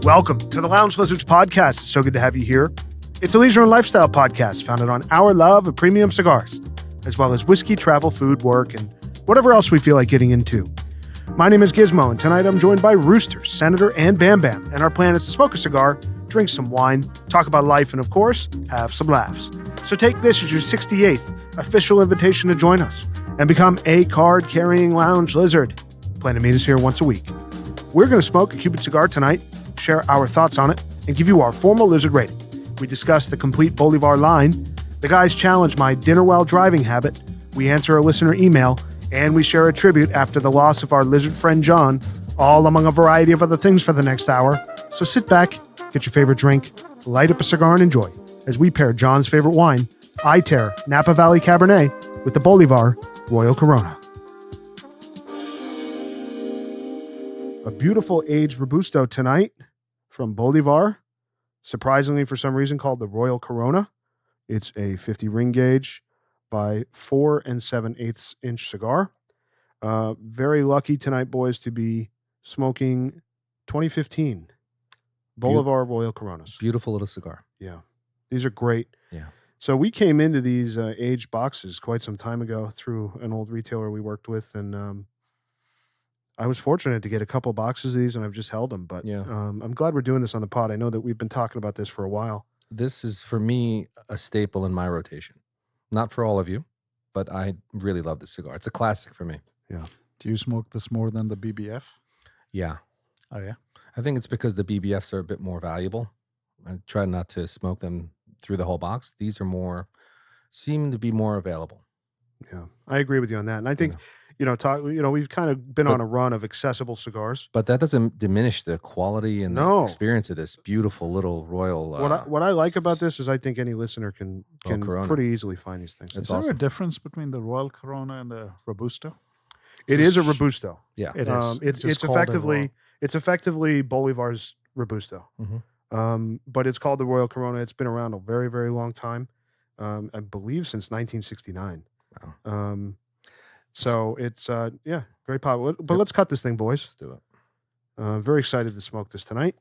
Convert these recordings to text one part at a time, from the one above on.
Welcome to the Lounge Lizards podcast. It's so good to have you here. It's a leisure and lifestyle podcast founded on our love of premium cigars, as well as whiskey, travel, food, work, and whatever else we feel like getting into. My name is Gizmo, and tonight I'm joined by Rooster, Senator, and Bam Bam. And our plan is to smoke a cigar, drink some wine, talk about life, and of course, have some laughs. So take this as your 68th official invitation to join us and become a card-carrying lounge lizard. Plan to meet us here once a week. We're going to smoke a Cuban cigar tonight, share our thoughts on it, and give you our formal lizard rating. We discuss the complete Bolívar line. The guys challenge my dinner while driving habit. We answer a listener email, and we share a tribute after the loss of our lizard friend John, all among a variety of other things for the next hour. So sit back, get your favorite drink, light up a cigar, and enjoy as we pair John's favorite wine, Iter Napa Valley Cabernet, with the Bolívar Royal Corona. A beautiful aged Robusto tonight from Bolívar, surprisingly for some reason called the Royal Corona. It's a 50 ring gauge by 4 7/8 inch cigar. Very lucky tonight, boys, to be smoking 2015 Bolívar Royal Coronas. Beautiful little cigar. Yeah, these are great. Yeah. So we came into these aged boxes quite some time ago through an old retailer we worked with, and I was fortunate to get a couple boxes of these, and I've just held them. But Yeah. I'm glad we're doing this on the pod. I know that we've been talking about this for a while. This is, for me, a staple in my rotation. Not for all of you, but I really love this cigar. It's a classic for me. Yeah. Do you smoke this more than the BBF? Yeah. Oh, yeah? I think it's because the BBFs are a bit more valuable. I try not to smoke them through the whole box. These are seem to be more available. Yeah, I agree with you on that. And I think, Yeah. we've kind of been on a run of accessible cigars. But that doesn't diminish the quality and the No. experience of this beautiful little Royal. What I like about this is I think any listener can Corona. pretty easily find these things. It's Is there awesome. a difference between the Royal Corona and the Robusto? It is a Robusto. Yeah. It is. It's just called effectively Bolívar's Robusto. Mhm. But it's called the Royal Corona. It's been around a very, very long time. I believe since 1969. Wow. So it's very popular. But let's cut this thing, boys. Let's do it. Very excited to smoke this tonight.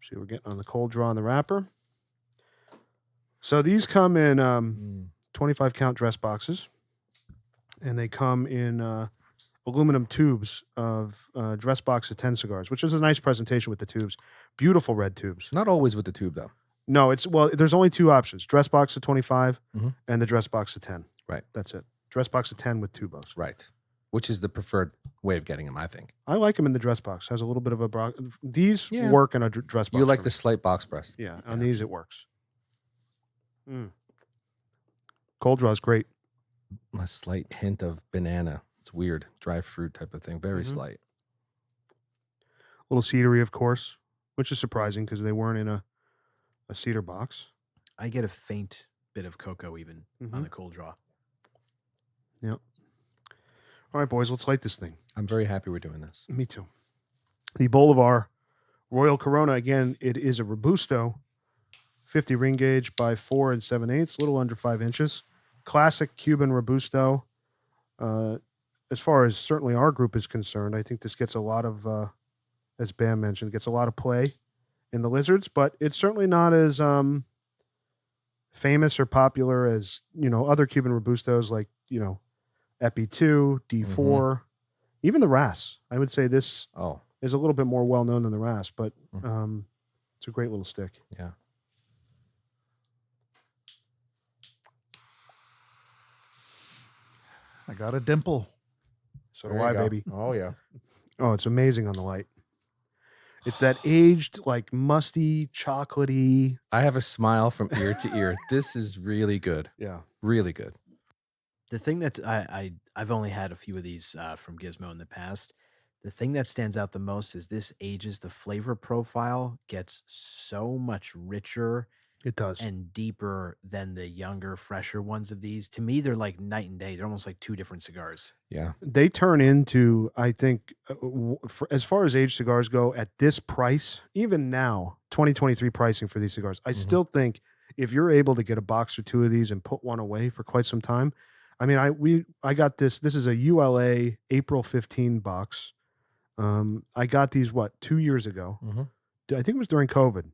See, we're getting on the cold draw on the wrapper. So these come in 25 count dress boxes, and they come in aluminum tubes of dress box of 10 cigars, which is a nice presentation with the tubes. Beautiful red tubes. Not always with the tube, though. No, there's only two options: dress box of 25 Mhm. and the dress box of 10. Right. That's it. Dress box of 10 with tubos. Right. Which is the preferred way of getting them, I think. I like them in the dress box. Has a little bit of a these Yeah. work in a dress box. You like for the me. slight box press. Yeah, on Yeah. these it works. Cold draw is great. A slight hint of banana. It's weird. Dry fruit type of thing. Very Mhm. slight. A little cedary, of course, which is surprising because they weren't in a cedar box. I get a faint bit of cocoa even Mhm. on the cold draw. Yep. All right, boys, let's light this thing. I'm very happy we're doing this. Me too. The Bolívar Royal Corona, again, it is a Robusto, 50 ring gauge by 4 7/8, a little under 5 inches. Classic Cuban Robusto. As far as certainly our group is concerned, I think this gets a lot of, as Bam mentioned, gets a lot of play in the Lizards, but it's certainly not as famous or popular as, other Cuban Robustos like, Epi 2, D4, even the Ras. I would say this Oh, is a little bit more well known than the Ras, but Mhm. it's a great little stick. yeah. I got a dimple. So do I, baby. Oh, yeah. Oh, it's amazing on the light. It's that aged, like musty, chocolatey. I have a smile from ear to ear. This is really good. Yeah. Really good. The thing that I've only had a few of these from Gizmo in the past. The thing that stands out the most is this ages. The flavor profile gets so much richer It does. and deeper than the younger, fresher ones of these. To me, they're like night and day. They're almost like two different cigars. Yeah. They turn into, I think, as far as aged cigars go, at this price, even now, 2023 pricing for these cigars, I still think if you're able to get a box or two of these and put one away for quite some time, I mean, I got this. This is a ULA April 15 box. I got these 2 years ago. Mm-hmm. I think it was during COVID.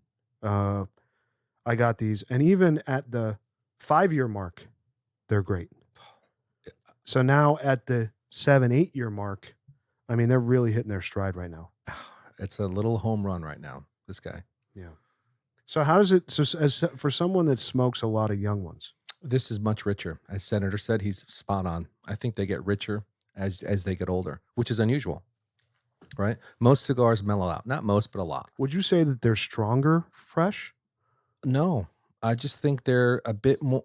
I got these, and even at the 5-year mark, they're great. So now at the 7-8 year mark, I mean, they're really hitting their stride right now. It's a little home run right now. This guy. Yeah. So how does it? So as for someone that smokes a lot of young ones, This is much richer. As Senator said, he's spot on. I think they get richer as they get older, which is unusual, right? Most cigars mellow out. Not most, but a lot. would you say that they're stronger fresh? No, I just think they're a bit more.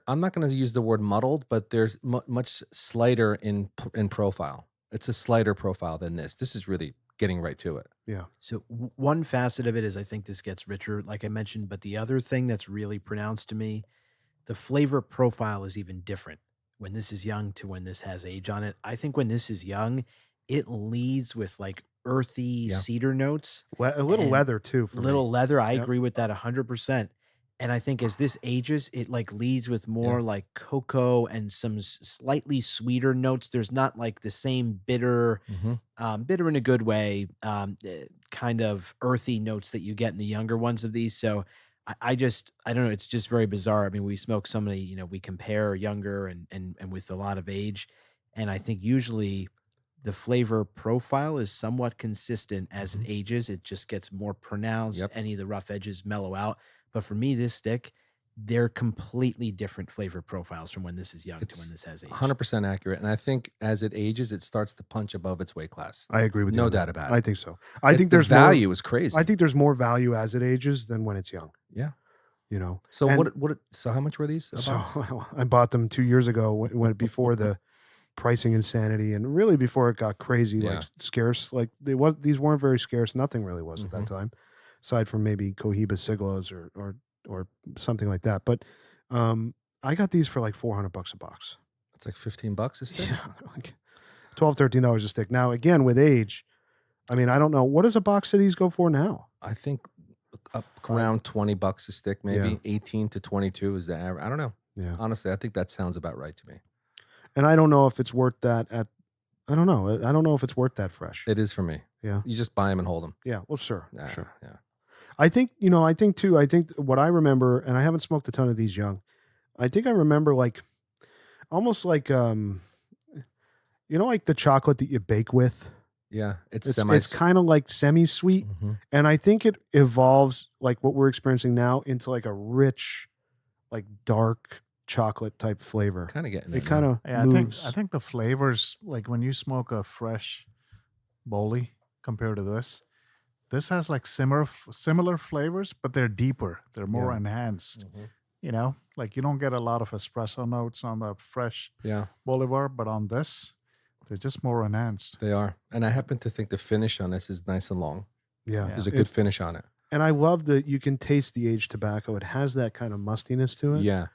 I'm not going to use the word muddled, but there's much slighter in profile. It's a slighter profile than this. This is really getting right to it. Yeah. So one facet of it is I think this gets richer, like I mentioned, but the other thing that's really pronounced to me, the flavor profile is even different when this is young to when this has age on it. I think when this is young, it leads with like earthy Yeah. cedar notes, A little and leather too. For little me. leather. I Yep. agree with that 100%. And I think as this ages, it like leads with more like cocoa and some slightly sweeter notes. There's not like the same bitter, Mm-hmm. bitter in a good way, kind of earthy notes that you get in the younger ones of these. So I don't know. It's just very bizarre. I mean, we smoke so many, we compare younger and with a lot of age. And I think usually the flavor profile is somewhat consistent as it ages. It just gets more pronounced. Yep. Any of the rough edges mellow out. But for me, this stick, they're completely different flavor profiles from when this is young to when this has age. 100% accurate. And I think as it ages, it starts to punch above its weight class. I agree with you. No on that. doubt about it. I think so. I think the there's value more, is crazy. I think there's more value as it ages than when it's young. Yeah. So So so how much were these? So I bought them 2 years ago when before the pricing insanity and really before it got crazy, like scarce. Like these weren't very scarce. Nothing really was at that time, aside from maybe Cohiba Siglos or something like that. But I got these for like $400 a box. It's like $15 a stick. Yeah, like $12, $13 a stick. Now again, with age, I mean, I don't know, what does a box of these go for now? I think up around $20 a stick, maybe 18 to 22 is the average. I don't know. Yeah. Honestly, I think that sounds about right to me. And I don't know if it's worth that I don't know. I don't know if it's worth that fresh. It is for me. Yeah. You just buy them and hold them. Yeah. Well, sure. Yeah, Sure. Yeah. I think what I remember, and I haven't smoked a ton of these young, I think I remember like almost like like the chocolate that you bake with. Yeah. It's kind of like semi-sweet. Mm-hmm. And I think it evolves like what we're experiencing now into like a rich, like dark chocolate type flavor. Kind of getting It kind of moves. I think the flavors, like when you smoke a fresh Bolí compared to this has like similar flavors, but they're deeper. They're more enhanced. Mm-hmm. Like you don't get a lot of espresso notes on the fresh Bolívar, but on this, they're just more enhanced. They are. And I happen to think the finish on this is nice and long. Yeah. There's a good finish on it. And I love that you can taste the aged tobacco. It has that kind of mustiness to it. Yeah.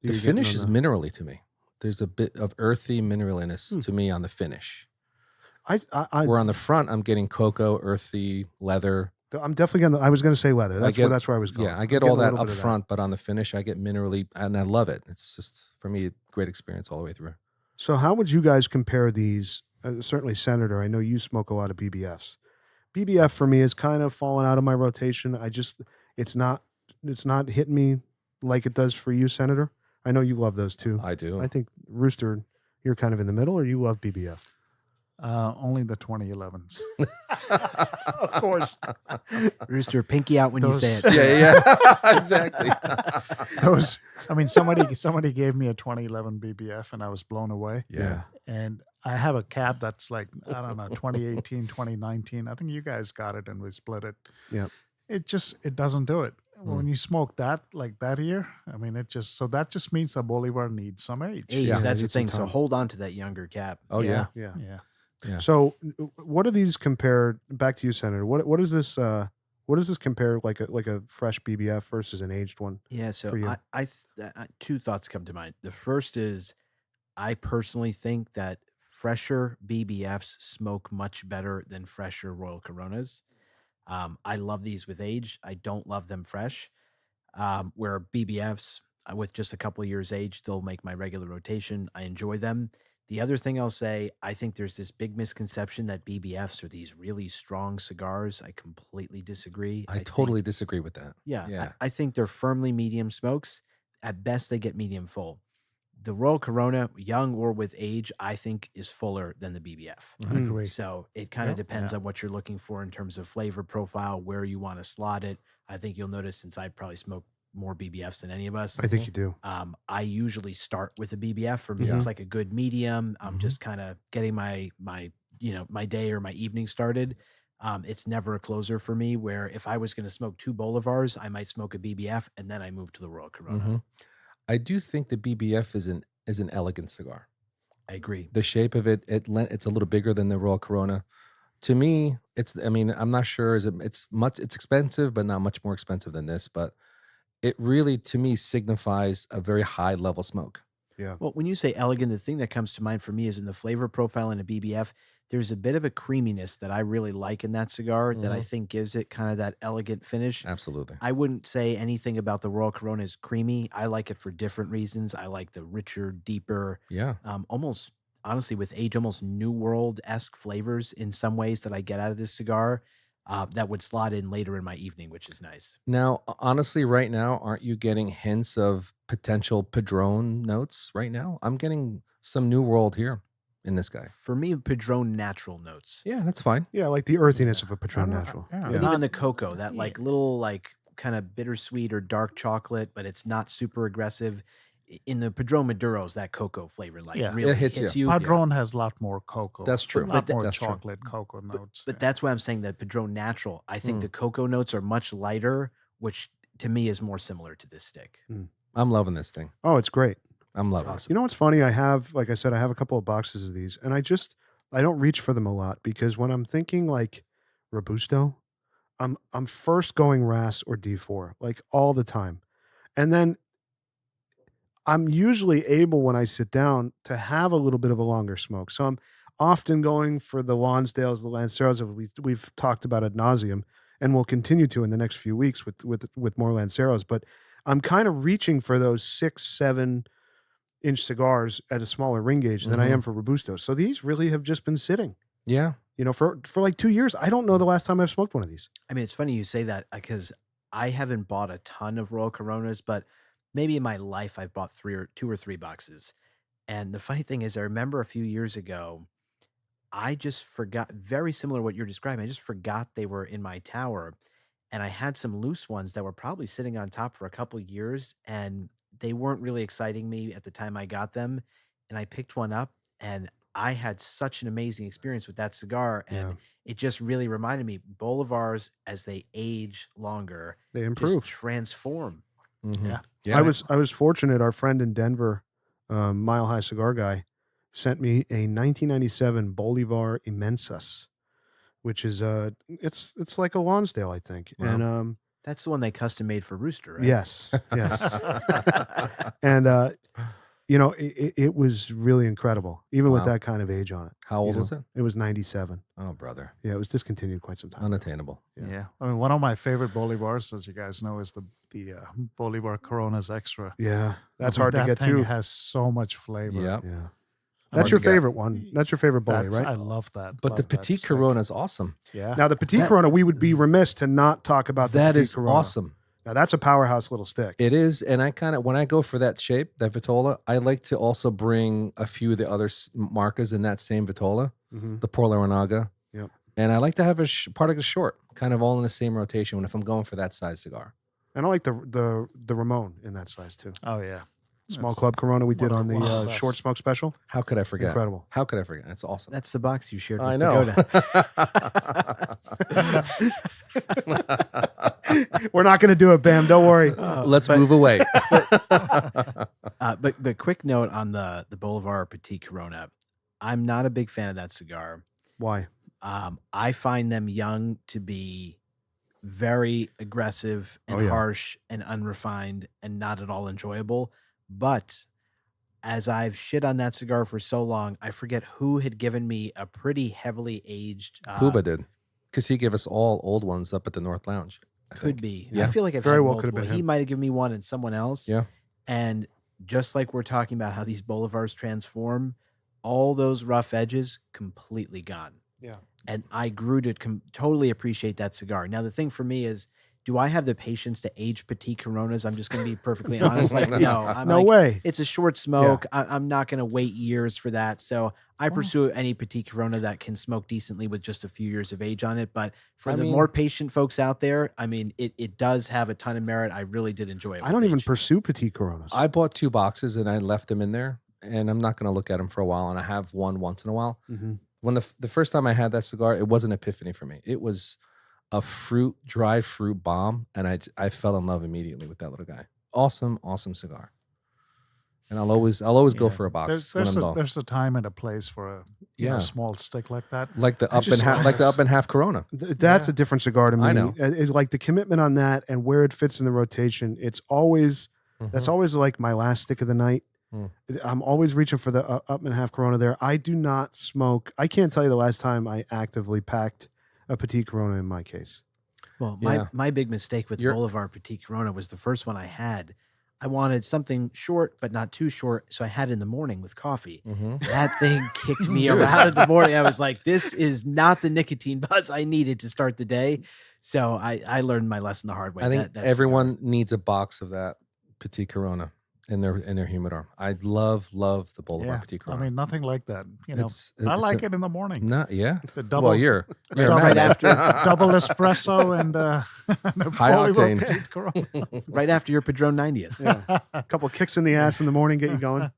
The finish is minerally to me. There's a bit of earthy mineraliness to me on the finish. Where on the front, I'm getting cocoa, earthy, leather. I'm definitely I was going to say leather. That's where I was going. Yeah, I get all that up front, but on the finish, I get minerally, and I love it. It's just, for me, a great experience all the way through. So how would you guys compare these? Certainly, Senator, I know you smoke a lot of BBFs. BBF for me has kind of fallen out of my rotation. It's not hitting me like it does for you, Senator. I know you love those too. I do. I think Rooster, you're kind of in the middle, or you love BBF? Only the 2011s. Of course. Rooster, pinky out when you say it. Yeah, exactly. Somebody gave me a 2011 BBF and I was blown away. Yeah. And I have a cap that's like, I don't know, 2018, 2019. I think you guys got it and we split it. Yeah. It doesn't do it. When you smoke that like that year, I mean, that just means that Bolívar needs some age. That's the thing. So hold on to that younger cap. Oh, yeah. So what do these compare, back to you, Senator, what does this compare like a fresh BBF versus an aged one? Yeah. So I two thoughts come to mind. The first is I personally think that fresher BBFs smoke much better than fresher Royal Coronas. I love these with age. I don't love them fresh. Where BBFs with just a couple years age, they'll make my regular rotation. I enjoy them. The other thing I'll say, I think there's this big misconception that BBFs are these really strong cigars. I completely disagree. I I totally think, disagree with that. yeah, Yeah. I think they're firmly medium smokes. At best, they get medium full. The Royal Corona, young or with age, I think is fuller than the BBF. I agree. So it kind of depends on what you're looking for in terms of flavor profile, where you want to slot it. I think you'll notice, since I probably smoke more BBFs than any of us, I think you do. I usually start with a BBF. For me, it's like a good medium. I'm just kind of getting my day or my evening started. It's never a closer for me, where if I was going to smoke 2 Bolivars, I might smoke a BBF and then I move to the Royal Corona. I do think the BBF is an elegant cigar. I agree. The shape of it, it's a little bigger than the Royal Corona. To me, I'm not sure it's expensive, but not much more expensive than this, but it really, to me, signifies a very high level smoke. Yeah. Well, when you say elegant, the thing that comes to mind for me is in the flavor profile in a BBF, there's a bit of a creaminess that I really like in that cigar that I think gives it kind of that elegant finish. Absolutely. I wouldn't say anything about the Royal Corona is creamy. I like it for different reasons. I like the richer, deeper, Yeah. almost, honestly, with age, almost New World-esque flavors in some ways that I get out of this cigar that would slot in later in my evening, which is nice. Now, honestly, right now, aren't you getting hints of potential Padron notes right now? I'm getting some New World here in this guy. For me, Padron natural notes. Yeah, that's fine. Yeah, like the earthiness of a Patron Natural. yeah. And even the cocoa, that like little like kind of bittersweet or dark chocolate, but it's not super aggressive. In the Padron Maduros, that cocoa flavor really It hits you. Padron has a lot more cocoa. That's true. A lot more That's true. chocolate cocoa notes. But that's why I'm saying that Padron Natural, I think the cocoa notes are much lighter, which to me is more similar to this stick. I'm loving this thing. Oh, it's great. I'm loving awesome. You know what's funny? Like I said, I have a couple of boxes of these, and I don't reach for them a lot, because when I'm thinking like Robusto, I'm first going Ras or D4, like all the time. And then I'm usually able, when I sit down, to have a little bit of a longer smoke. So I'm often going for the Lonsdales, the Lanceros we've talked about ad nauseum, and we'll continue to in the next few weeks with more Lanceros. But I'm kind of reaching for those 6-7 inch cigars at a smaller ring gauge than I am for Robusto. So these really have just been sitting. Yeah. You know, for like 2 years. I don't know the last time I've smoked one of these. I mean, it's funny you say that, because I haven't bought a ton of Royal Coronas, but maybe in my life I've bought 2 or 3 boxes. And the funny thing is, I remember a few years ago, I just forgot, very similar to what you're describing. I just forgot they were in my tower, and I had some loose ones that were probably sitting on top for a couple years, and they weren't really exciting me at the time I got them. And I picked one up, and I had such an amazing experience with that cigar, and it just really reminded me, Bolivars, as they age longer, They improve. just transform. Yeah. Yeah. I was fortunate. Our friend in Denver, Mile High Cigar Guy, sent me a 1997 Bolivar Imensas, which is it's like a Lonsdale, I think. Wow. And That's the one they custom made for Rooster, right? yes, and you know, it was really incredible, even with Wow. that kind of age on it. How old you was know. it? It was 97. Oh, brother. Yeah, it was discontinued quite some time ago. Unattainable. Yeah. I mean, one of my favorite Bolivars, as you guys know, is the Bolivar Coronas Extra. Yeah, that's I hard mean, to get that thing to. has so much flavor. Yeah. Yeah, Hard that's to your get. favorite one. That's your favorite Boli, right? I love that. But Love the that Petite stick. Corona is awesome. Yeah. Now the Petite Corona, we would be remiss to not talk about the That Petite is Corona. awesome. Now that's a powerhouse little stick. It is. And I kind of, when I go for that shape, that Vitola, I like to also bring a few of the other marcas in that same Vitola, the Por La Renaga. Yep. And I like to have part of a short, kind of all in the same rotation when if I'm going for that size cigar. And I like the Ramon in that size too. Oh, yeah. Small That's Club Corona we did on the one of the best. short smoke special. How could I forget? Incredible. How could I forget? That's awesome. That's the box you shared with I know. Pagoda. We're not going to do it, Bam. Don't worry. Let's move away. But quick note on the Bolivar Petite Corona. I'm not a big fan of that cigar. Why? I find them young to be very aggressive and Oh, yeah. harsh and unrefined and not at all enjoyable. But as I've shit on that cigar for so long, I forget who had given me a pretty heavily aged. Puba did. Because he gave us all old ones up at the North Lounge. I Could think. be. Yeah. I feel like I've Very had well could have multiple. been He him. might have given me one and someone else. Yeah. And just like we're talking about how these Bolivars transform, all those rough edges completely gone. Yeah. And I grew to totally appreciate that cigar. Now, the thing for me is, do I have the patience to age Petit Coronas? I'm just going to be perfectly honest. Like, no, I'm No like, way. it's a short smoke. I'm not going to wait years for that. So I pursue any Petit Corona that can smoke decently with just a few years of age on it. But for the more patient folks out there, I mean, it does have a ton of merit. I really did enjoy it. I don't even pursue Petit Coronas. I bought 2 boxes and I left them in there, and I'm not going to look at them for a while. And I have one once in a while. Mm-hmm. When the first time I had that cigar, it was an epiphany for me. It was a dried fruit bomb, and I fell in love immediately with that little guy. Awesome cigar. And I'll always go for a box There's a time and a place for a small stick like that. Like the up and half Corona. That's a different cigar to me. I know. It's like the commitment on that and where it fits in the rotation. It's always that's always like my last stick of the night. I'm always reaching for the up and half Corona there. I do not smoke. I can't tell you the last time I actively packed a Petit Corona in my case. Well, my big mistake with Bolívar Petit Corona was the first one I had. I wanted something short, but not too short. So I had it in the morning with coffee. That thing kicked me around in the morning. I was like, this is not the nicotine buzz I needed to start the day. So I learned my lesson the hard way. I think everyone needs a box of that Petit Corona in their humidor. I love the Bolívar Petit Corona. I mean, nothing like that. You know, I like it in the morning. The double, well, you're right after double espresso and high octane. Right after your Padron 90th. Yeah. A couple of kicks in the ass in the morning, get you going.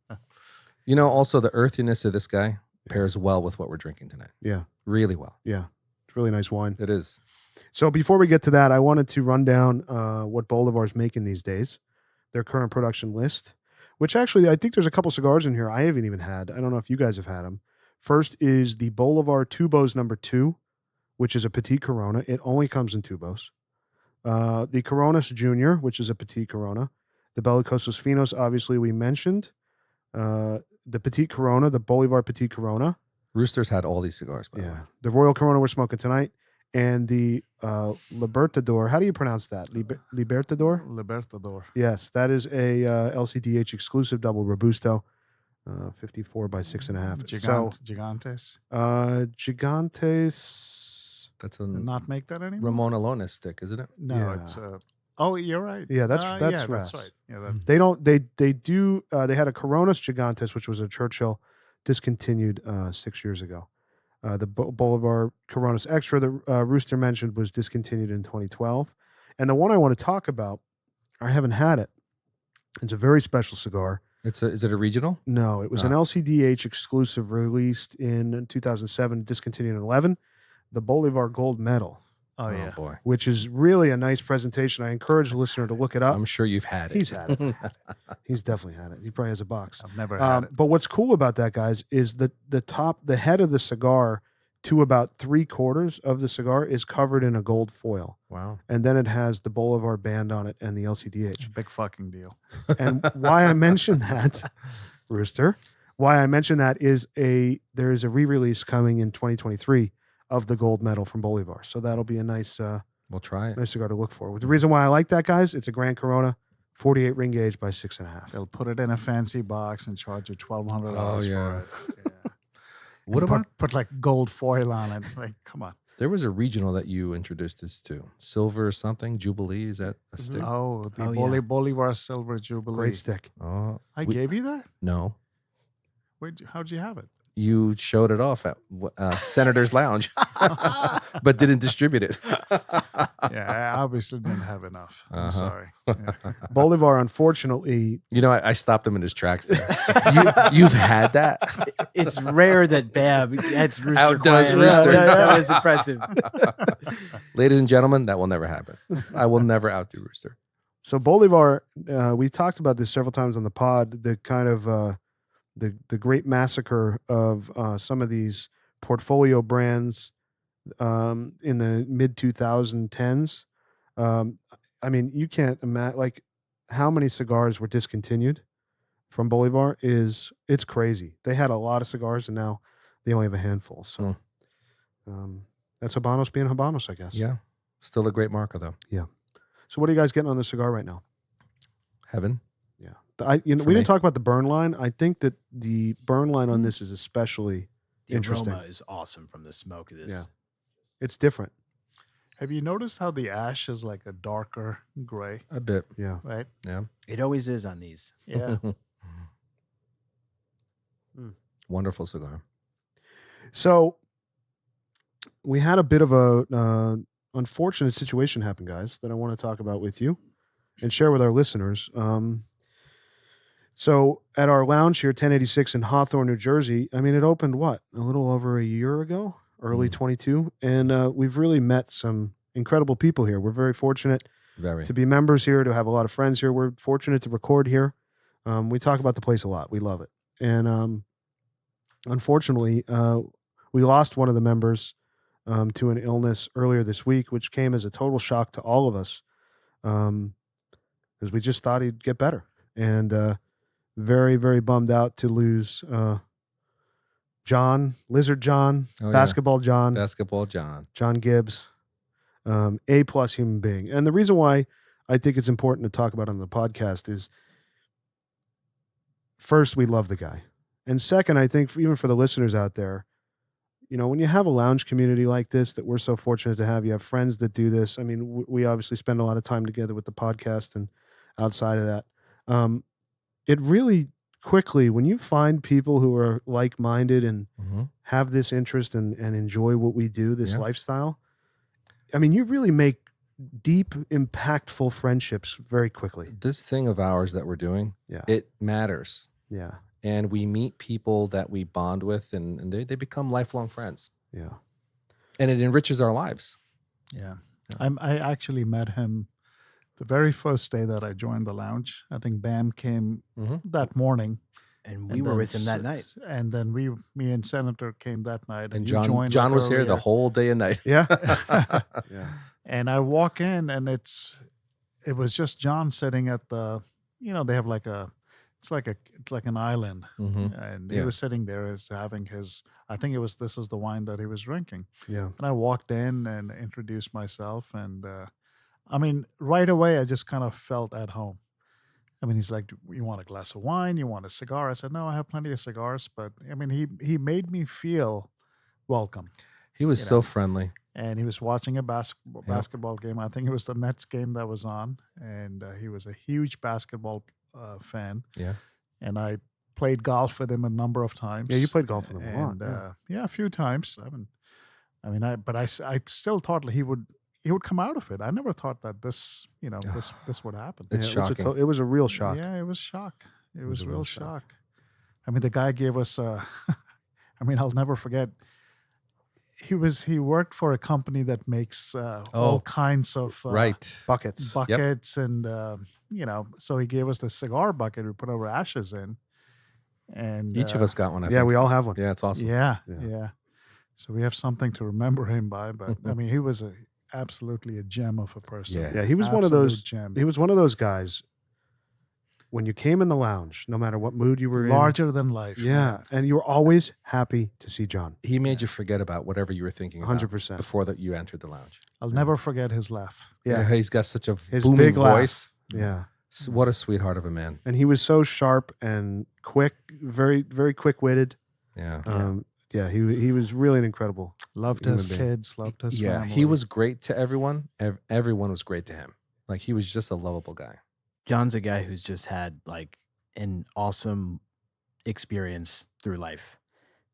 You know, also the earthiness of this guy pairs well with what we're drinking tonight. Yeah. Really well. Yeah. It's really nice wine. It is. So before we get to that, I wanted to run down what Bolívar's making these days. Their current production list, which actually I think there's a couple cigars in here I haven't even had. I don't know if you guys have had them. First is the Bolívar Tubos number 2, which is a Petit Corona. It only comes in Tubos. The Coronas Junior, which is a Petit Corona. The Belicosos Finos, obviously we mentioned. The Petit Corona, the Bolívar Petit Corona. Rooster's had all these cigars, by the way. The Royal Corona we're smoking tonight. And the Libertador, how do you pronounce that? Libertador? Libertador. Yes, that is a LCDH exclusive double Robusto, 54 by 6.5. Gigantes. Gigantes. That's a not make that anymore. Ramon Alones stick, isn't it? No, it's oh, you're right. Yeah, that's right. Yeah, they do. They had a Coronas Gigantes, which was a Churchill, discontinued 6 years ago. The Bolívar Coronas Extra that Rooster mentioned was discontinued in 2012. And the one I want to talk about, I haven't had it. It's a very special cigar. Is it a regional? No, it was an LCDH exclusive released in 2007, discontinued in 2011. The Bolívar Gold Medal. Oh, yeah. Boy. Which is really a nice presentation. I encourage the listener to look it up. I'm sure you've had it. He's had it. He's definitely had it. He probably has a box. I've never had it. But what's cool about that, guys, is the head of the cigar to about 3/4 of the cigar is covered in a gold foil. Wow. And then it has the Bolívar band on it and the LCDH. Big fucking deal. And why I mention that, Rooster, why I mention that is there is a re-release coming in 2023 of the gold medal from Bolívar. So that'll be a nice we'll try it. Nice cigar to look for. The reason why I like that, guys, it's a Grand Corona, 48 ring gauge by 6.5. They'll put it in a fancy box and charge you $1,200 for it. Yeah. What about put like gold foil on it? Like, come on. There was a regional that you introduced us to. Silver something, Jubilee, is that a stick? Oh, the Bolívar Silver Jubilee. Great stick. Oh, I gave you that? No. How'd you have it? You showed it off at Senator's Lounge, but didn't distribute it. Yeah, I obviously didn't have enough. I'm sorry. Yeah. Bolívar, unfortunately... You know, I stopped him in his tracks there. You've had that? It's rare that Bab gets Rooster outdoes quiet. Rooster. That was impressive. Ladies and gentlemen, that will never happen. I will never outdo Rooster. So Bolívar, we talked about this several times on the pod, the kind of... The great massacre of some of these portfolio brands in the mid 2010s. I mean, you can't imagine like how many cigars were discontinued from Bolívar. It's crazy. They had a lot of cigars and now they only have a handful. So that's Habanos being Habanos, I guess. Yeah, still a great marker though. Yeah. So what are you guys getting on the cigar right now? Heaven. Yeah, we For me. didn't talk about the burn line. I think that the burn line on this is especially The interesting. aroma is awesome from the smoke of this. Yeah. It's different. Have you noticed how the ash is like a darker gray, A bit. Yeah. right? Yeah. It always is on these. Yeah. Wonderful cigar. So we had a bit of a unfortunate situation happen, guys, that I want to talk about with you and share with our listeners. So at our lounge here, 1086 in Hawthorne, New Jersey, I mean, it opened a little over a year ago, early 22, and we've really met some incredible people here. We're very fortunate Very. to be members here, to have a lot of friends here. We're fortunate to record here. We talk about the place a lot. We love it. And unfortunately, we lost one of the members to an illness earlier this week, which came as a total shock to all of us, because we just thought he'd get better. And very, very bummed out to lose John, Lizard John, Oh, yeah. Basketball John, Basketball John. John Gibbs, A+ human being. And the reason why I think it's important to talk about on the podcast is, first, we love the guy. And second, I think even for the listeners out there, when you have a lounge community like this that we're so fortunate to have, you have friends that do this. I mean, we obviously spend a lot of time together with the podcast and outside of that. It really quickly, when you find people who are like-minded and have this interest and enjoy what we do, this lifestyle, I mean, you really make deep, impactful friendships very quickly. This thing of ours that we're doing, it matters. Yeah. And we meet people that we bond with, and they become lifelong friends. Yeah. And it enriches our lives. Yeah. I actually met him the very first day that I joined the lounge. I think Bam came that morning. And we were with him that night. And then me and Senator came that night. And you joined John like was here the earlier. whole day and night. Yeah. Yeah. And I walk in, and it was just John sitting at the, they have it's like an island, and he was sitting there as having his. I think this is the wine that he was drinking. Yeah. And I walked in and introduced myself, and I mean, right away I just kind of felt at home. I mean, he's like, "You want a glass of wine? You want a cigar?" I said, "No, I have plenty of cigars." But I mean, he made me feel welcome. He was so friendly. And he was watching a basketball game. I think it was the Nets game that was on, and he was a huge basketball fan. Yeah. And I played golf with him a number of times. Yeah, you played golf with him a lot. And a few times. But I still thought he would come out of it. I never thought that this would happen. It's shocking. It was a real shock. Yeah, it was shock. It was a real shock. I mean, the guy gave us. I'll never forget. He worked for a company that makes all kinds of buckets and so he gave us the cigar bucket we put our ashes in, and each of us got one. I yeah, think. we all have one. Yeah, it's awesome. Yeah. So we have something to remember him by. But I mean, he was absolutely a gem of a person. Yeah, he was one of those. He was one of those guys. When you came in the lounge, no matter what mood you were larger than life. Yeah, and you were always happy to see John. He made you forget about whatever you were thinking about 100% before that you entered the lounge. I'll never forget his laugh. Yeah, he's got such a his booming big voice. Laugh. Yeah, what a sweetheart of a man. And he was so sharp and quick, very, very quick-witted. Yeah. He was really an incredible. Loved his kids, loved his family. He was great to everyone. Everyone was great to him. Like, he was just a lovable guy. John's a guy who's just had like an awesome experience through life.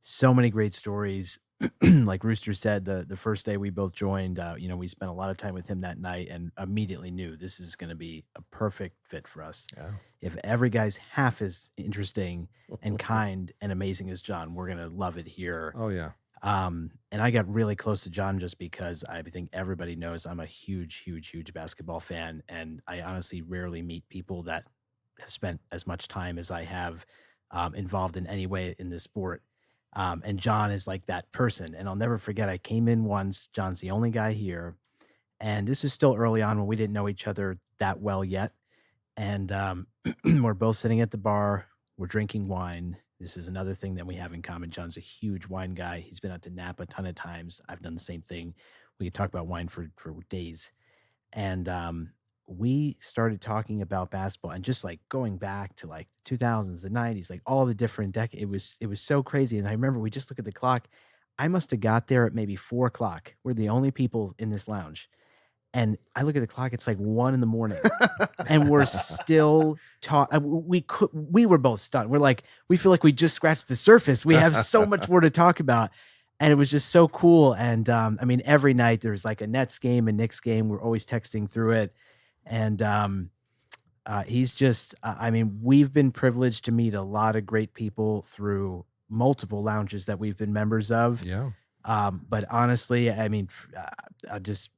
So many great stories. Like Rooster said, the first day we both joined, we spent a lot of time with him that night and immediately knew this is going to be a perfect fit for us. Yeah. If every guy's half as interesting and kind and amazing as John, we're going to love it here. Oh, yeah. And I got really close to John just because I think everybody knows I'm a huge, huge, huge basketball fan. And I honestly rarely meet people that have spent as much time as I have involved in any way in this sport. And John is like that person. And I'll never forget, I came in once. John's the only guy here. And this is still early on when we didn't know each other that well yet. And we're both sitting at the bar. We're drinking wine. This is another thing that we have in common. John's a huge wine guy. He's been out to Napa a ton of times. I've done the same thing. We could talk about wine for days. And we started talking about basketball and just like going back to like the 2000s, the 90s, like all the different decades. It was so crazy. And I remember we just look at the clock. I must have got there at maybe 4 o'clock. We're the only people in this lounge. And I look at the clock, it's like 1 a.m. and we're still talking. We were both stunned. We're like, we feel like we just scratched the surface. We have so much more to talk about. And it was just so cool. And I mean, every night there's like a Nets game, a Knicks game. We're always texting through it. And he's just, I mean, we've been privileged to meet a lot of great people through multiple lounges that we've been members of. Yeah. But honestly, I mean,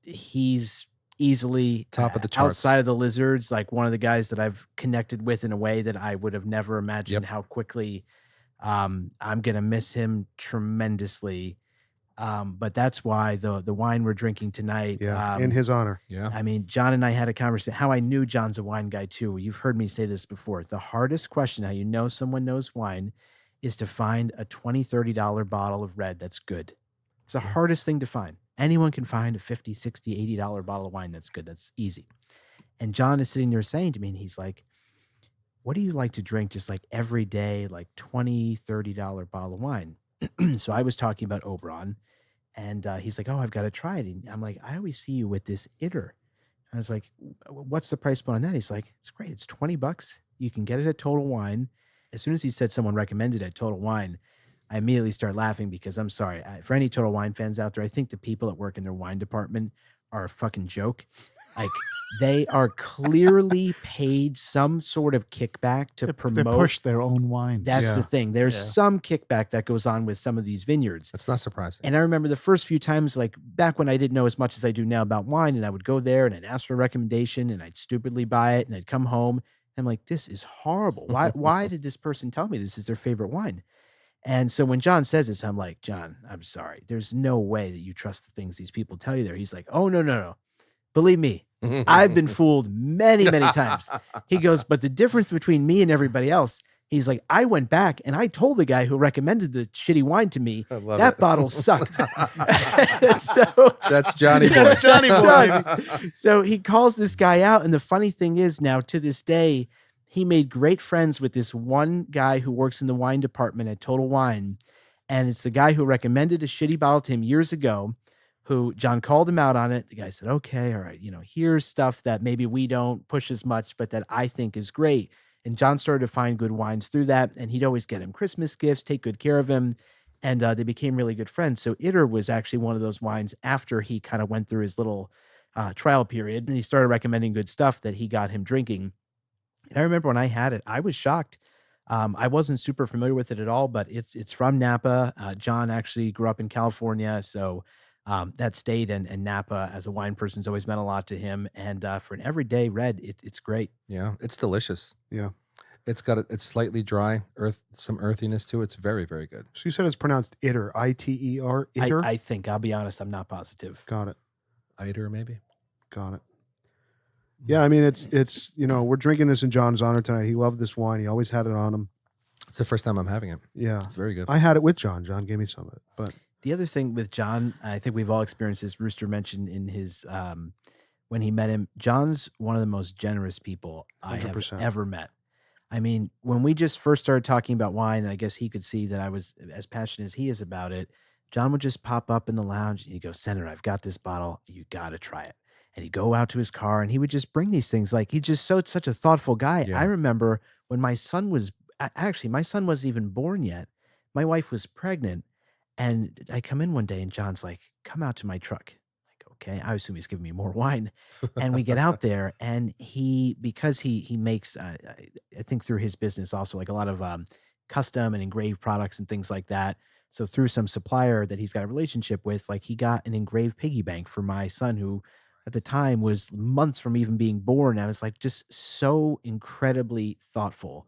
he's easily Top of the charts. outside of the Lizards, like one of the guys that I've connected with in a way that I would have never imagined how quickly. I'm going to miss him tremendously. But that's why the wine we're drinking tonight. In his honor. Yeah. I mean, John and I had a conversation, how I knew John's a wine guy too. You've heard me say this before. The hardest question, how you know someone knows wine, is to find a $20, $30 bottle of red that's good. It's the hardest thing to find. Anyone can find a $50, $60, $80 bottle of wine that's good. That's easy. And John is sitting there saying to me, and he's like, what do you like to drink just like every day, like $20, $30 bottle of wine? So I was talking about Oberon, and he's like, oh, I've got to try it. And I'm like, I always see you with this Iter. I was like, what's the price point on that? He's like, it's great. It's $20. You can get it at Total Wine. As soon as he said someone recommended it at Total Wine, I immediately start laughing because I'm sorry. For any Total Wine fans out there, I think the people that work in their wine department are a fucking joke. Like, they are clearly paid some sort of kickback to promote. They push their own wines. That's the thing. There's some kickback that goes on with some of these vineyards. That's not surprising. And I remember the first few times, like back when I didn't know as much as I do now about wine, and I would go there and I'd ask for a recommendation and I'd stupidly buy it and I'd come home and I'm like, this is horrible. Why did this person tell me this is their favorite wine? And so when John says this, I'm like, John, I'm sorry. There's no way that you trust the things these people tell you there. He's like, oh, no. Believe me, I've been fooled many, many times. He goes, but the difference between me and everybody else, he's like, I went back and I told the guy who recommended the shitty wine to me, that bottle sucked. So that's Johnny Boy. That's Johnny Boy. So he calls this guy out. And the funny thing is now to this day, he made great friends with this one guy who works in the wine department at Total Wine. And it's the guy who recommended a shitty bottle to him years ago, who John called him out on it. The guy said, okay, all right, here's stuff that maybe we don't push as much, but that I think is great. And John started to find good wines through that. And he'd always get him Christmas gifts, take good care of him. And they became really good friends. So Iter was actually one of those wines after he kind of went through his little trial period and he started recommending good stuff that he got him drinking. And I remember when I had it, I was shocked. I wasn't super familiar with it at all, but it's from Napa. John actually grew up in California. So that state and Napa as a wine person has always meant a lot to him. And for an everyday red, it's great. Yeah, it's delicious. Yeah. It's slightly dry, some earthiness to it. It's very, very good. So you said it's pronounced Iter, Iter? Iter? I think, I'll be honest, I'm not positive. Got it. Iter, maybe. Got it. Yeah, I mean, it's we're drinking this in John's honor tonight. He loved this wine. He always had it on him. It's the first time I'm having it. Yeah. It's very good. I had it with John. John gave me some of it. But the other thing with John, I think we've all experienced this. Rooster mentioned in his when he met him, John's one of the most generous people I 100%. have ever met. I mean, when we just first started talking about wine, I guess he could see that I was as passionate as he is about it. John would just pop up in the lounge and he'd go, Senator, I've got this bottle. You got to try it. And he'd go out to his car and he would just bring these things. Like, he's just such a thoughtful guy. Yeah. I remember when my son wasn't even born yet. My wife was pregnant. And I come in one day and John's like, come out to my truck. Like, okay. I assume he's giving me more wine. And we get out there and because he makes, I think through his business also, like a lot of custom and engraved products and things like that. So through some supplier that he's got a relationship with, like he got an engraved piggy bank for my son, who at the time was months from even being born. I was like, just so incredibly thoughtful.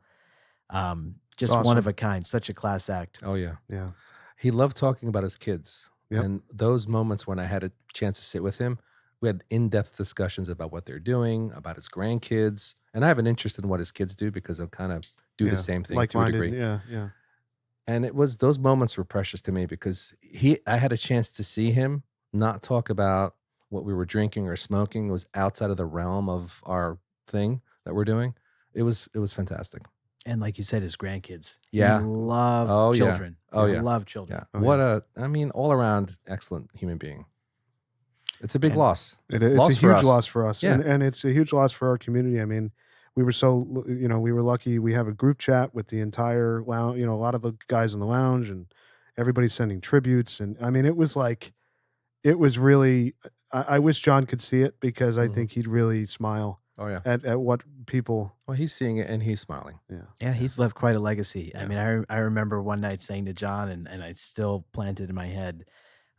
Just awesome. one of a kind, such a class act. Oh, yeah. yeah. He loved talking about his kids. Yep. And those moments when I had a chance to sit with him, we had in-depth discussions about what they're doing, about his grandkids. And I have an interest in what his kids do because they'll kind of do the same thing to a degree. Yeah, yeah. And those moments were precious to me because I had a chance to see him not talk about what we were drinking or smoking was outside of the realm of our thing that we're doing. It was fantastic. And like you said, his grandkids. Yeah. He loved Oh, yeah. children. Oh, He yeah. loved children. Yeah. Oh, I mean, all around excellent human being. It's a big And- loss. It's a Loss for huge us. loss for us, Yeah. and it's a huge loss for our community. I mean, we were we were lucky. We have a group chat with the entire lounge. A lot of the guys in the lounge, and everybody's sending tributes. And I mean, it was really. I wish John could see it because I Mhm. think he'd really smile Oh, yeah. at what people. Well, he's seeing it and he's smiling. Yeah, he's left quite a legacy. I Yeah. mean, I remember one night saying to John, and I still planted in my head,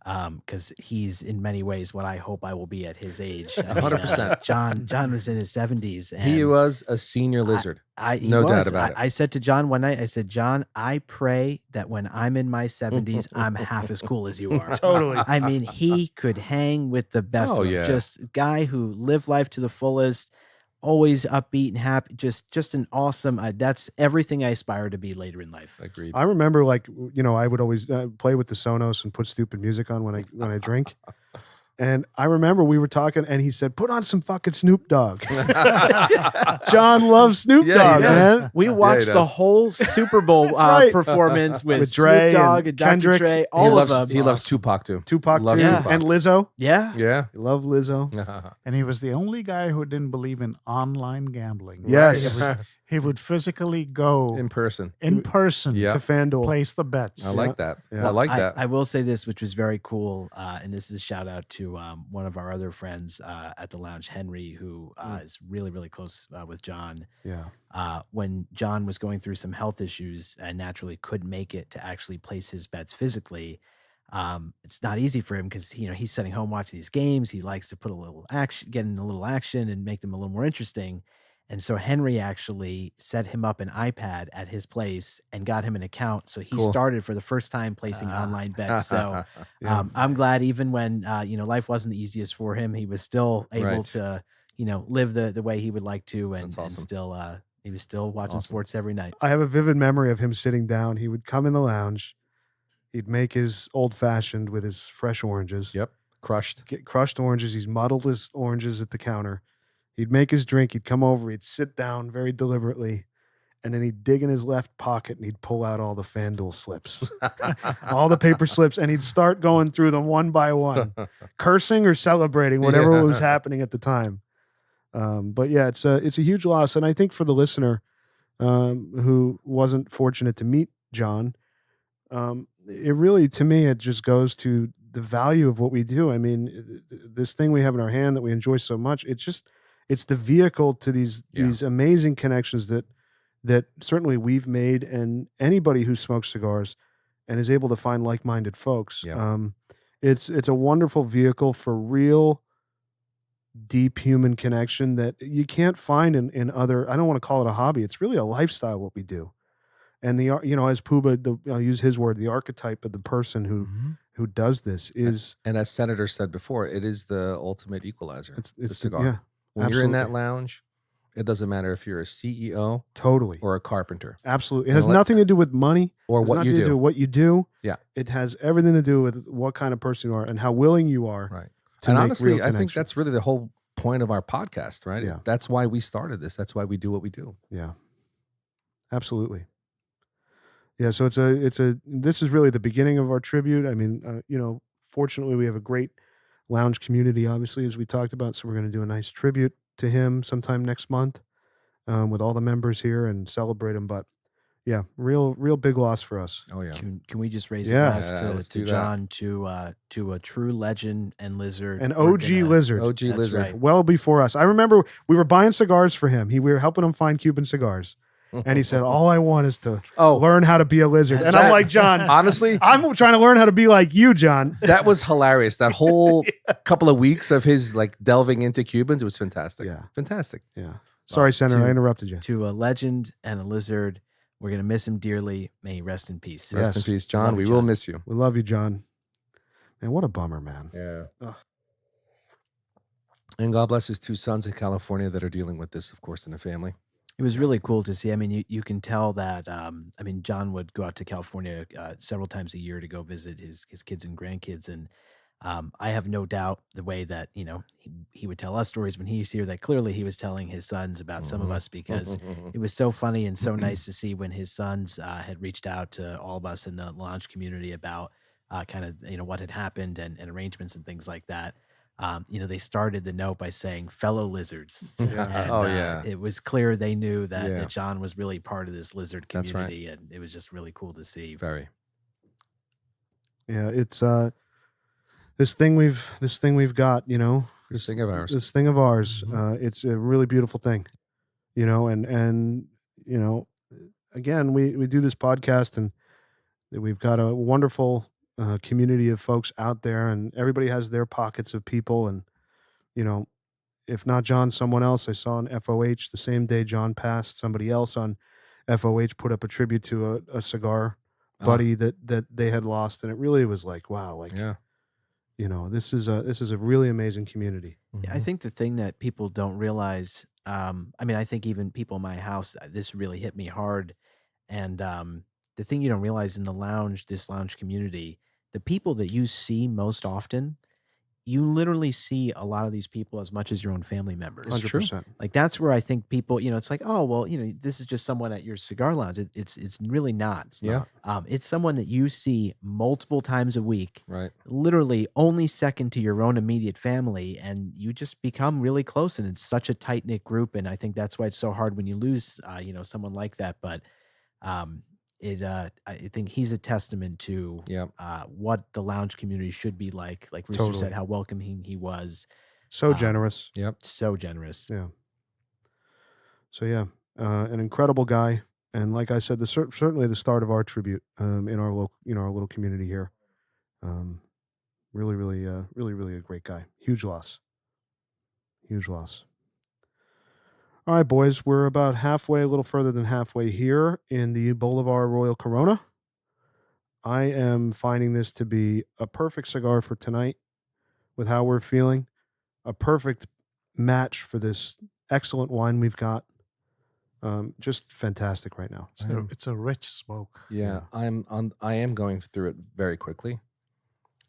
because he's in many ways what I hope I will be at his age. I mean, 100%. John was in his 70s. He and was a senior lizard. he no doubt was. about it. I said to John one night, I said, John, I pray that when I'm in my 70s, I'm half as cool as you are. Totally. I mean, he could hang with the best Oh, of them. yeah. Just a guy who lived life to the fullest, always upbeat and happy. Just an awesome. That's everything I aspire to be later in life. Agreed. I remember, I would always play with the Sonos and put stupid music on when I drink. And I remember we were talking, and he said, "Put on some fucking Snoop Dogg." John loves Snoop Yeah, he Dogg, does. man. We watched the does. whole Super Bowl That's right. performance with With Dre Snoop Dogg and and Dr. Kendrick. Dre, he all loves, of them. He loves Tupac too. Tupac Loves too, Tupac. and Lizzo. Yeah. Yeah. You love Lizzo. And he was the only guy who didn't believe in online gambling. Yes. He would physically go In person. in person Yeah. To FanDuel. place the bets. I like that. Yeah. I like that. I will say this, which was very cool, and this is a shout out to one of our other friends at the lounge, Henry, who is really, really close with John. Yeah. When John was going through some health issues and naturally couldn't make it to actually place his bets physically, it's not easy for him because he's sitting home watching these games. He likes to put a little action, get in a little action, and make them a little more interesting. And so Henry actually set him up an iPad at his place and got him an account. So he Cool. started for the first time placing online bets. So Yeah. I'm glad even when life wasn't the easiest for him, he was still able Right. to live the way he would like to, and, That's awesome. and still he was still watching Awesome. sports every night. I have a vivid memory of him sitting down. He would come in the lounge. He'd make his old fashioned with his fresh oranges. Yep. Crushed. Get crushed oranges. He's muddled his oranges at the counter. He'd make his drink. He'd come over. He'd sit down very deliberately, and then he'd dig in his left pocket and he'd pull out all the FanDuel slips, all the paper slips, and he'd start going through them one by one, cursing or celebrating whatever Yeah. was happening at the time. But yeah, it's a huge loss, and I think for the listener who wasn't fortunate to meet John, it really, to me, it just goes to the value of what we do. I mean, this thing we have in our hand that we enjoy so much, it's the vehicle to these amazing connections that certainly we've made, and anybody who smokes cigars and is able to find like-minded folks. Yeah. It's a wonderful vehicle for real deep human connection that you can't find in other. I don't want to call it a hobby. It's really a lifestyle what we do. And as Puba, I'll use his word, the archetype of the person who does this is. And as Senator said before, it is the ultimate equalizer. It's the cigar. Yeah, When you're in that absolutely. lounge, it doesn't matter if you're a CEO Totally. or a carpenter Absolutely. It has nothing to do with money. or It has what you nothing to do do. with what you do. Yeah. It has everything to do with what kind of person you are and how willing you are. Right. To And make honestly, real I think connection. that's really the whole point of our podcast, right? Yeah. That's why we started this. That's why we do what we do. Yeah. Absolutely. Yeah. So this is really the beginning of our tribute. I mean, fortunately we have a great lounge community, obviously, as we talked about. So we're going to do a nice tribute to him sometime next month with all the members here and celebrate him. But yeah, real big loss for us. Oh, yeah. Can we just raise Yeah. a glass Yeah, let's to do that. John, to a true legend and lizard, An We're OG gonna- lizard. OG That's lizard. right. Well before us. I remember we were buying cigars for him. We were helping him find Cuban cigars. And he said, all I want is to Oh, learn how to be a lizard. That's And I'm right. like, John, honestly, I'm trying to learn how to be like you, John. that was hilarious. That whole couple of weeks of his delving into Cubans, it was fantastic. Yeah. Fantastic. Yeah. Sorry, Senator, I to- interrupted you. to a legend and a lizard. We're gonna miss him dearly. May he rest in peace. Yeah. Rest in Yes. peace, John. Love We you, will John. miss you. We love you, John. Man, what a bummer, man. Yeah. Ugh. And God bless his two sons in California that are dealing with this, of course, in the family. It was really cool to see. I mean, you can tell that. John would go out to California several times a year to go visit his kids and grandkids, and I have no doubt the way that, he would tell us stories when he's here, that clearly he was telling his sons about some of us, because it was so funny and so nice to see when his sons had reached out to all of us in the lounge community about kind of, what had happened and arrangements and things like that. They started the note by saying fellow lizards. And Oh yeah. it was clear they knew that, Yeah. that John was really part of this lizard That's right. community. And it was just really cool to see. Very. Yeah, it's this thing we've got, This thing of ours. This thing of ours. It's a really beautiful thing, and again, we do this podcast, and we've got a wonderful community of folks out there, and everybody has their pockets of people, and if not John, someone else. I saw on FOH the same day John passed, somebody else on FOH put up a tribute to a cigar buddy that they had lost, and it really was like, wow, like Yeah. this is a really amazing community. Yeah, I think the thing that people don't realize, I think even people in my house, this really hit me hard. And the thing you don't realize in this lounge community, the people that you see most often, you literally see a lot of these people as much as your own family members. 100%. Like that's where I think people, it's like, oh well, this is just someone at your cigar lounge. It's really not. It's Yeah. It's someone that you see multiple times a week, Right. literally only second to your own immediate family, and you just become really close. And it's such a tight knit group, and I think that's why it's so hard when you lose, someone like that. But I think he's a testament to Yep. what the lounge community should be like. Like Rooster Totally. said, how welcoming he was. So generous. Yep. So generous. Yeah. So yeah, an incredible guy, and like I said, certainly the start of our tribute in our local, our little community here. Really a great guy. Huge loss. Huge loss. All right, boys, we're about halfway, a little further than halfway here in the Bolívar Royal Corona. I am finding this to be a perfect cigar for tonight with how we're feeling. A perfect match for this excellent wine we've got. Just fantastic right now. It's a rich smoke. Yeah. I am going through it very quickly.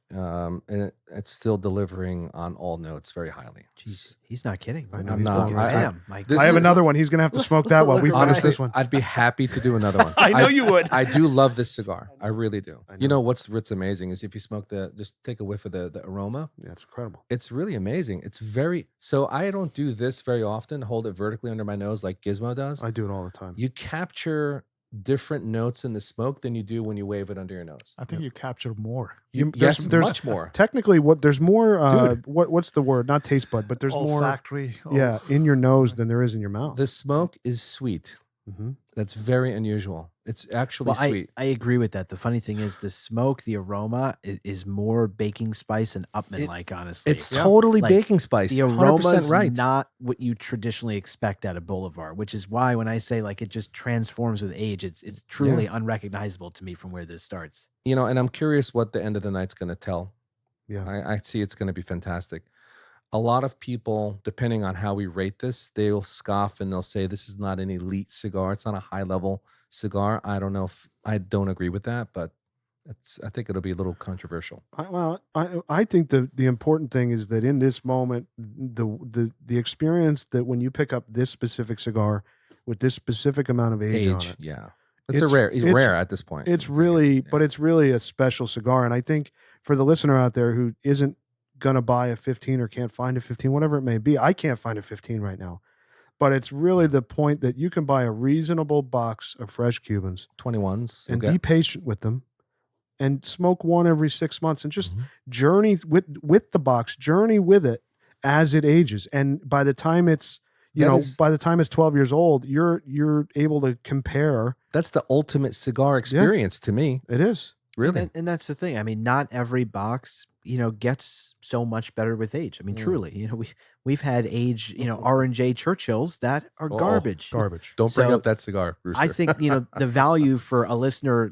And it's still delivering on all notes very highly. Jeez, he's not kidding. I know I'm he's not. looking I- at Damn, Mike. this I have is- another one. He's gonna have to smoke that while we finish Honestly, this one. I'd be happy to do another one. I know you would. I do love this cigar. I really do. I You know. know what's amazing is if you smoke just take a whiff of the aroma. Yeah, it's incredible. It's really amazing. It's very, so I don't do this very often, hold it vertically under my nose like Gizmo does. I do it all the time. You capture different notes in the smoke than you do when you wave it under your nose. I think you capture more. Yes, there's much more. Technically, there's more. Dude. What's the word? Not taste bud, but there's more. Olfactory. Yeah, in your nose than there is in your mouth. The smoke is sweet. hmm That's very unusual. It's actually Well, sweet. I agree with that. The funny thing is the smoke, the aroma is more baking spice and Upman like, honestly. It's totally Like, baking spice. the 100% aroma's right. not what you traditionally expect out of Bolívar, which is why when I say like it just transforms with age, it's truly unrecognizable to me from where this starts. And I'm curious what the end of the night's going to tell. Yeah. I see it's going to be fantastic. A lot of people, depending on how we rate this, they'll scoff and they'll say this is not an elite cigar. It's not a high level cigar. I don't know if I don't agree with that, but I think it'll be a little controversial. I think the important thing is that in this moment, the experience that when you pick up this specific cigar with this specific amount of age on it, Yeah. It's rare at this point. it's really, but it's really a special cigar. And I think for the listener out there who isn't gonna buy a 15 or can't find a 15, whatever it may be, I can't find a 15 right now. But it's really the point that you can buy a reasonable box of fresh Cubans 21s. and be patient with them and smoke one every 6 months and just journey with the box, journey with it as it ages. And by the time it's by the time it's 12 years old, you're able to compare. That's the ultimate cigar experience to me. It is. Really. And that's the thing. I mean, not every box, gets so much better with age. I mean, truly, we've had age, R&J Churchills that are garbage. Garbage. Don't bring So, up that cigar, Rooster. I think, the value for a listener,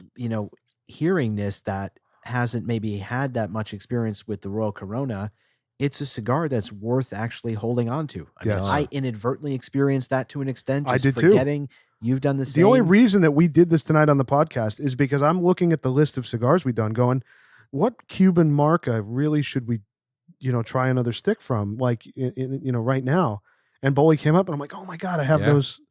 hearing this that hasn't maybe had that much experience with the Royal Corona, it's a cigar that's worth actually holding on to. I mean, Yes. I inadvertently experienced that to an extent. I Just did too. forgetting. You've done the same. The only reason that we did this tonight on the podcast is because I'm looking at the list of cigars we've done going, what Cuban marca really should we, try another stick from, like, right now? And Boley came up, and I'm like, oh my God, I have those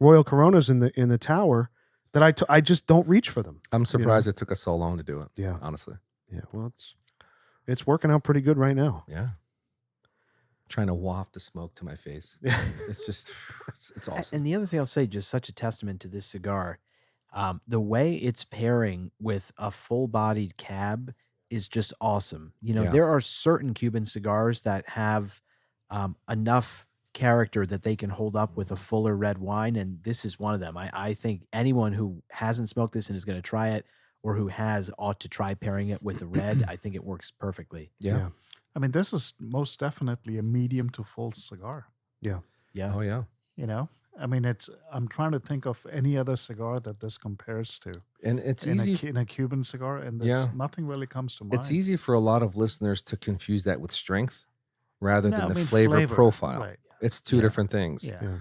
Royal Coronas in the tower that I just don't reach for them. I'm surprised it took us so long to do it. Yeah. Honestly. Yeah. Well, it's working out pretty good right now. Yeah. Trying to waft the smoke to my face. It's just, it's awesome. And the other thing I'll say, just such a testament to this cigar, the way it's pairing with a full-bodied cab is just awesome. There are certain Cuban cigars that have enough character that they can hold up with a fuller red wine, and this is one of them. I think anyone who hasn't smoked this and is going to try it, or who has, ought to try pairing it with a red. I think it works perfectly. Yeah. I mean, this is most definitely a medium to full cigar. Yeah. Yeah. Oh, yeah. I mean, I'm trying to think of any other cigar that this compares to. And it's easy. In a Cuban cigar, and nothing really comes to mind. It's easy for a lot of listeners to confuse that with strength rather than the flavor profile. Right. It's two different things. Yeah.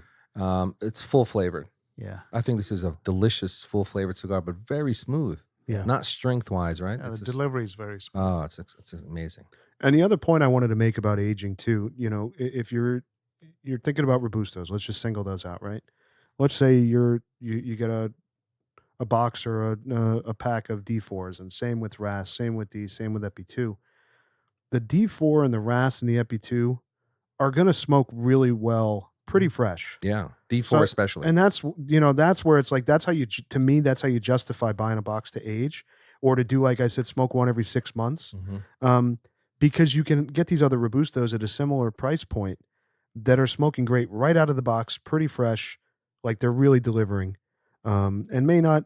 It's full flavored. Yeah. I think this is a delicious, full flavored cigar, but very smooth. Yeah. Not strength wise, right? Yeah, the delivery is very smooth. Oh, it's amazing. And the other point I wanted to make about aging too, if you're thinking about Robustos, let's just single those out, right? Let's say you get a box or a pack of D4s, and same with RAS, same with these, same with EP2. The D4 and the RAS and the EP2 are going to smoke really well, pretty fresh. Yeah, D4 especially. And that's where it's like, that's how you justify buying a box to age, or to do, like I said, smoke one every 6 months. Mm-hmm. Because you can get these other Robustos at a similar price point that are smoking great right out of the box, pretty fresh, like they're really delivering, and may not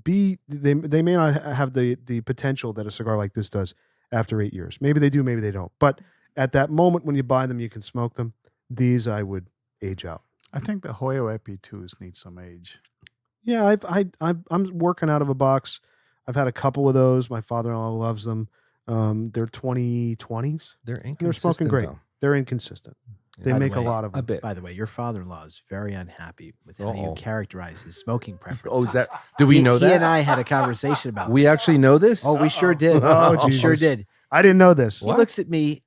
be, they may not have the potential that a cigar like this does after 8 years. Maybe they do, maybe they don't. But at that moment when you buy them, you can smoke them. These I would age out. I think the Hoyo EP2s need some age. Yeah, I'm working out of a box. I've had a couple of those. My father-in-law loves them. They're 2020s. They're inconsistent. They're smoking great. Though. They're inconsistent. They make a lot of them. A bit. By the way, your father-in-law is very unhappy with how you characterize his smoking preference. Oh, is that? Do we know that? He and I had a conversation about We this. actually know this? Oh, we sure did. Oh, we sure did. I didn't know this. He looks at me.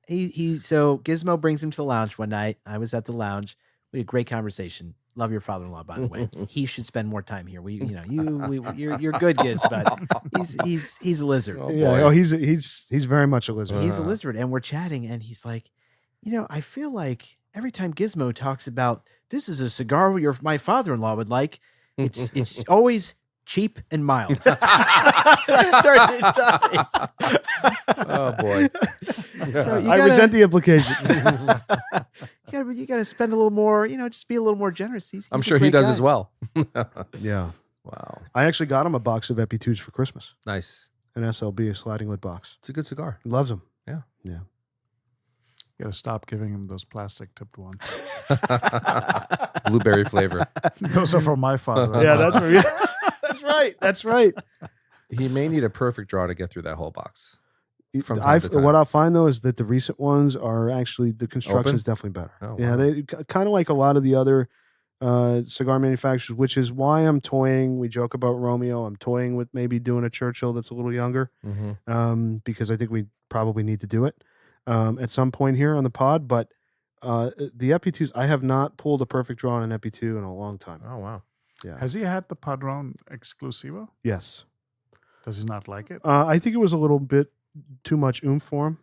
So Gizmo brings him to the lounge one night. I was at the lounge. We had a great conversation. Love your father-in-law, by the way. He should spend more time here. You're good, Giz, but he's a lizard. Oh, yeah. Oh, he's very much a lizard. He's a lizard, and we're chatting, and he's like, I feel like every time Gizmo talks about this is a cigar my father-in-law would like, it's always cheap and mild. Started to die. Oh boy. So I resent the implication. You got to spend a little more, just be a little more generous. I'm sure he does as well. Yeah. Wow. I actually got him a box of EP2s for Christmas. Nice. An SLB, a sliding lid box. It's a good cigar. He loves them. Yeah. Yeah. You got to stop giving him those plastic tipped ones. Blueberry flavor. Those are from my father. Yeah, that's for you. That's right. That's right. He may need a perfect draw to get through that whole box. From time to time. What I'll find though is that the recent ones are actually, the construction is definitely better. Oh, yeah, wow. they kind of like a lot of the other cigar manufacturers, which is why I'm toying. We joke about Romeo. I'm toying with maybe doing a Churchill that's a little younger, because I think we probably need to do it at some point here on the pod. But the EP2s, I have not pulled a perfect draw on an EP2 in a long time. Oh wow. Yeah. Has he had the Padron Exclusivo? Yes. Does he not like it? I think it was a little bit too much oomph for him.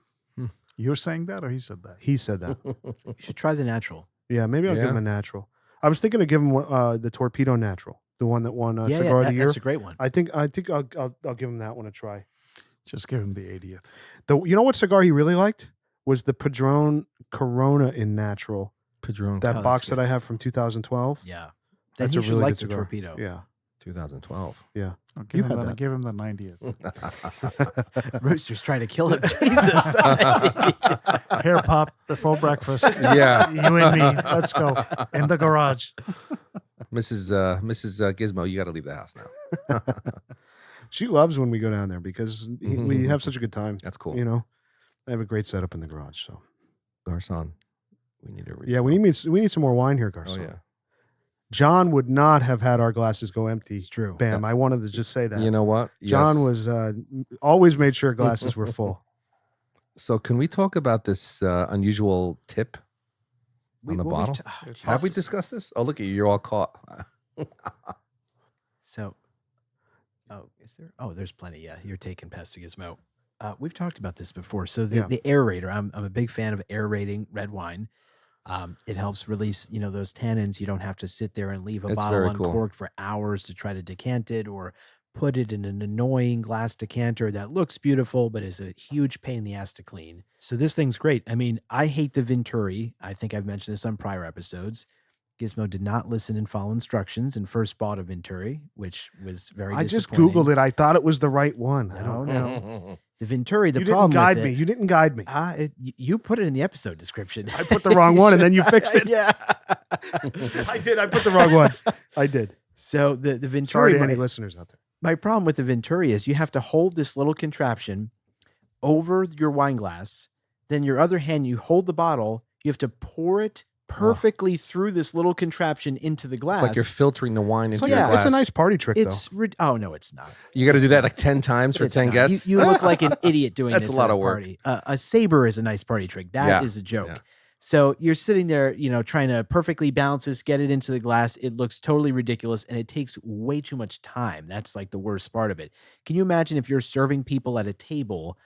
You're saying that, or he said that? He said that. You should try the natural. Yeah, maybe I'll give him a natural. I was thinking of giving him the Torpedo Natural, the one that won Cigar of the Year. That's a great one. I think I'll give him that one a try. Just give him the 80th. You know what cigar he really liked was the Padron Corona in natural. Padron. That box that I have from 2012. Yeah. That's Then a you should really like good the cigar. Torpedo. Yeah. 2012. Yeah. I'll You give, had him that. give him the 90th. Rooster's trying to kill him. Jesus. Here, Pop, before breakfast. Yeah. You and me. Let's go. In the garage. Mrs. Gizmo, you got to leave the house now. She loves when we go down there because we have such a good time. That's cool. I have a great setup in the garage. So, Garcon, we need a yeah, we need some more wine here, Garcon. Oh yeah. John would not have had our glasses go empty. It's true. Bam. I wanted to just say that. You know what? John Yes. was always made sure glasses were full. So can we talk about this unusual tip on the What we've bottle? Have we discussed this? Oh, look at you. You're all caught. So, is there? Oh, there's plenty. Yeah, you're taking past the gizmo. We've talked about this before. So the aerator, I'm a big fan of aerating red wine. It helps release, those tannins. You don't have to sit there and leave a bottle uncorked for hours to try to decant it or put it in an annoying glass decanter that looks beautiful but is a huge pain in the ass to clean. So this thing's great. I mean, I hate the Venturi. I think I've mentioned this on prior episodes. Gizmo did not listen and follow instructions and first bought a Venturi, which was very I just disappointing. Googled it. I thought it was the right one. I don't know. The Venturi, you didn't guide me. You didn't guide me. You put it in the episode description. I put the wrong one and then you fixed it. Yeah. I did. I put the wrong one. I did. So the Venturi. Sorry to any listeners out there. My problem with the Venturi is you have to hold this little contraption over your wine glass. Then your other hand, you hold the bottle. You have to pour it perfectly through this little contraption into the glass. It's like you're filtering the wine into your glass. It's a nice party trick, though. Oh, no, it's not. You got to do that like 10 times for 10 guests? You look like an idiot doing That's this a lot at of work. Party. A saber is a nice party trick. That is a joke. Yeah. So you're sitting there, trying to perfectly balance this, get it into the glass. It looks totally ridiculous, and it takes way too much time. That's like the worst part of it. Can you imagine if you're serving people at a table,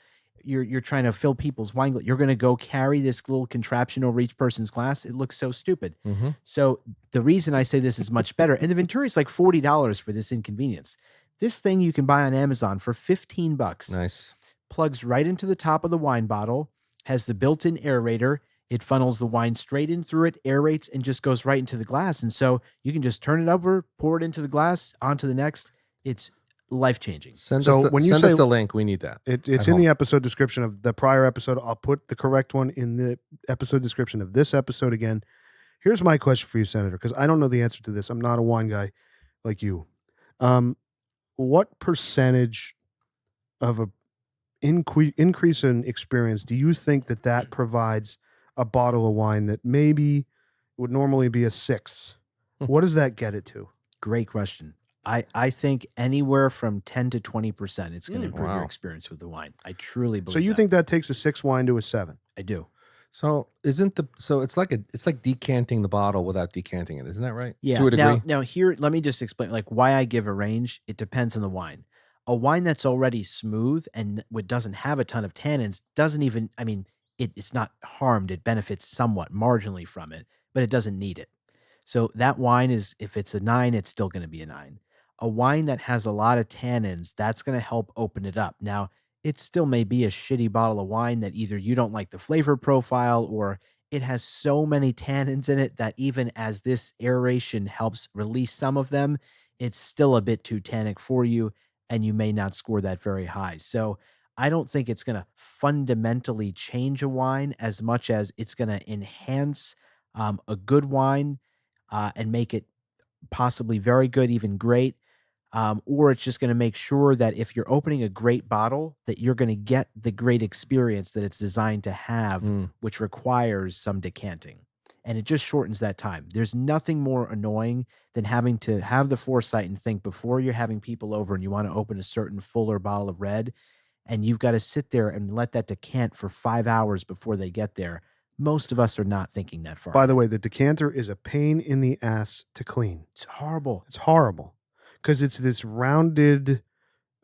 you're trying to fill people's wine glass, you're going to go carry this little contraption over each person's glass? It looks so stupid. Mm-hmm. So the reason I say this is much better, and the Venturi is like $40 for this inconvenience. This thing you can buy on Amazon for $15. Nice. Plugs right into the top of the wine bottle, has the built-in aerator. It funnels the wine straight in through it, aerates, and just goes right into the glass. And so you can just turn it over, pour it into the glass, onto the next. It's life-changing. Send us the link. We need that. It's in the episode description of the prior episode. I'll put the correct one in the episode description of this episode again. Here's my question for you, Senator, because I don't know the answer to this. I'm not a wine guy like you. What percentage of a increase in experience do you think that provides a bottle of wine that maybe would normally be a 6? What does that get it to? Great question. I think anywhere from 10 to 20% it's going to improve your experience with the wine. I truly believe. So you think that takes a 6 wine to a 7? I do. So it's like decanting the bottle without decanting it, isn't that right? Yeah. To a degree. Now here, let me just explain like why I give a range. It depends on the wine. A wine that's already smooth and doesn't have a ton of tannins doesn't even. I mean, it's not harmed. It benefits somewhat marginally from it, but it doesn't need it. So that wine is, if it's a 9, it's still going to be a 9. A wine that has a lot of tannins, that's going to help open it up. Now, it still may be a shitty bottle of wine that either you don't like the flavor profile or it has so many tannins in it that even as this aeration helps release some of them, it's still a bit too tannic for you, and you may not score that very high. So I don't think it's going to fundamentally change a wine as much as it's going to enhance a good wine and make it possibly very good, even great. Or it's just going to make sure that if you're opening a great bottle, that you're going to get the great experience that it's designed to have, which requires some decanting. And it just shortens that time. There's nothing more annoying than having to have the foresight and think before you're having people over and you want to open a certain fuller bottle of red, and you've got to sit there and let that decant for 5 hours before they get there. Most of us are not thinking that far. By the way, the decanter is a pain in the ass to clean. It's horrible. It's horrible because it's this rounded,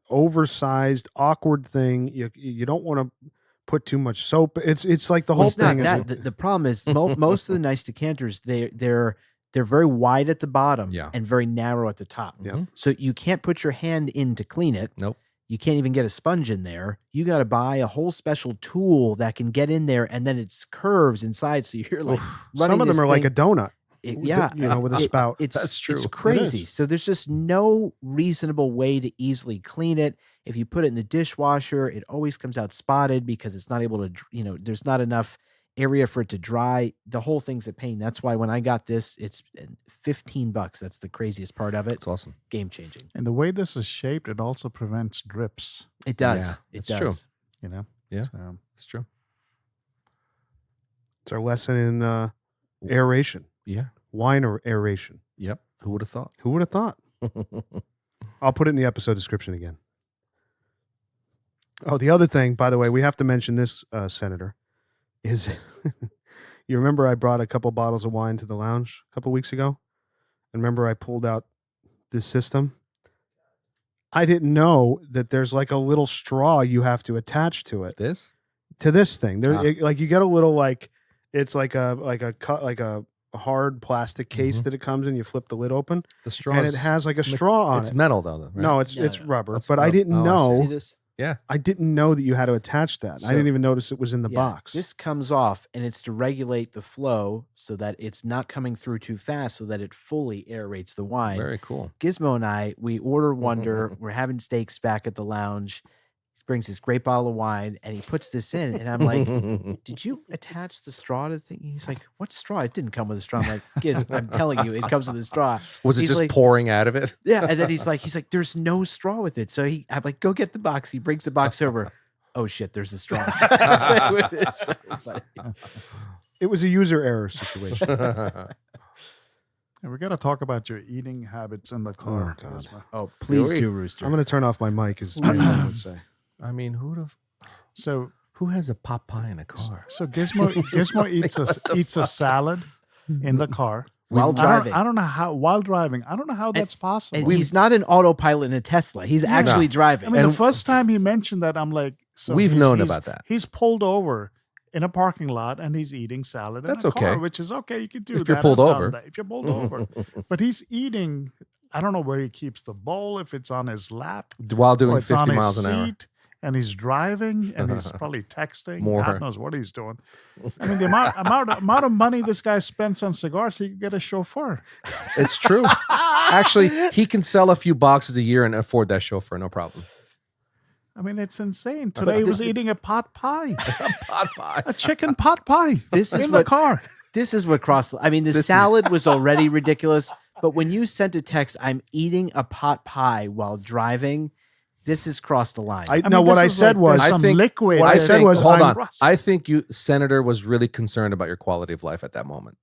oversized, awkward thing. You don't want to put too much soap. It's like the whole thing. The problem is most of the nice decanters, they're very wide at the bottom and very narrow at the top. Yeah. So you can't put your hand in to clean it. Nope. You can't even get a sponge in there. You got to buy a whole special tool that can get in there, and then it's curves inside. So you're like running. Some of them are like a donut. With a spout. That's true. It's crazy. So there's just no reasonable way to easily clean it. If you put it in the dishwasher, it always comes out spotted because it's not able to, there's not enough area for it to dry. The whole thing's a pain. That's why when I got this, it's $15. That's the craziest part of it. It's awesome. Game changing. And the way this is shaped, it also prevents drips. It does. Yeah, it does. True. Yeah. So. It's true. It's our lesson in aeration. Yeah. Wine or aeration. Yep. Who would have thought? Who would have thought? I'll put it in the episode description again. Oh, the other thing, by the way, we have to mention this, Senator, is you remember I brought a couple bottles of wine to the lounge a couple weeks ago? And remember I pulled out this system? I didn't know that there's like a little straw you have to attach to it. This? To this thing. Like you get a little like, it's like a hard plastic case that it comes in. You flip the lid open. The straw. And it has like a straw on it. It's metal though. Right? No, it's rubber. That's but I didn't know. See this? Yeah. I didn't know that you had to attach that. I didn't even notice it was in the box. This comes off, and it's to regulate the flow so that it's not coming through too fast so that it fully aerates the wine. Very cool. Gizmo and I, we order Wonder. We're having steaks back at the lounge. He brings this great bottle of wine, and he puts this in. And I'm like, did you attach the straw to the thing? He's like, what straw? It didn't come with a straw. I'm like, Giz, I'm telling you, it comes with a straw. Was it He's just like, pouring out of it? Yeah. And then he's like, there's no straw with it. So I'm like, go get the box. He brings the box over. Oh, shit, there's a straw. It's so funny. It was a user error situation. And we got to talk about your eating habits in the car. Oh, God. Gizmo. Oh, please Really? do, Rooster. I'm going to turn off my mic, as Raymond would say. I mean, So who has a pot pie in a car? Gizmo eats a salad in the car While driving. I don't know how while driving. I don't know how that's possible. And he's not an autopilot in a Tesla. He's actually driving. I mean, the first time he mentioned that, I'm like, so We've known about that. He's pulled over in a parking lot and he's eating salad in That's a car, okay. which is okay. You can do If that. you're pulled I've done over. that. If you're pulled over. But he's eating, I don't know where he keeps the bowl, if it's on his lap. While or doing it's 50 on miles his an hour. seat, and he's driving and he's probably texting. More. God knows what he's doing. I mean, the amount of money this guy spends on cigars, he could get a chauffeur. It's true. Actually, he can sell a few boxes a year and afford that chauffeur, no problem. I mean, it's insane. Today he was eating a pot pie, Pot pie. a chicken pot pie. This is in the what- car. This is what crossed. I mean, the salad was already ridiculous, but when you sent a text, I'm eating a pot pie while driving, this has crossed the line. I No, mean, what this I is said like was- there's some liquid. what I said was, hold I'm- on. I think Senator was really concerned about your quality of life at that moment.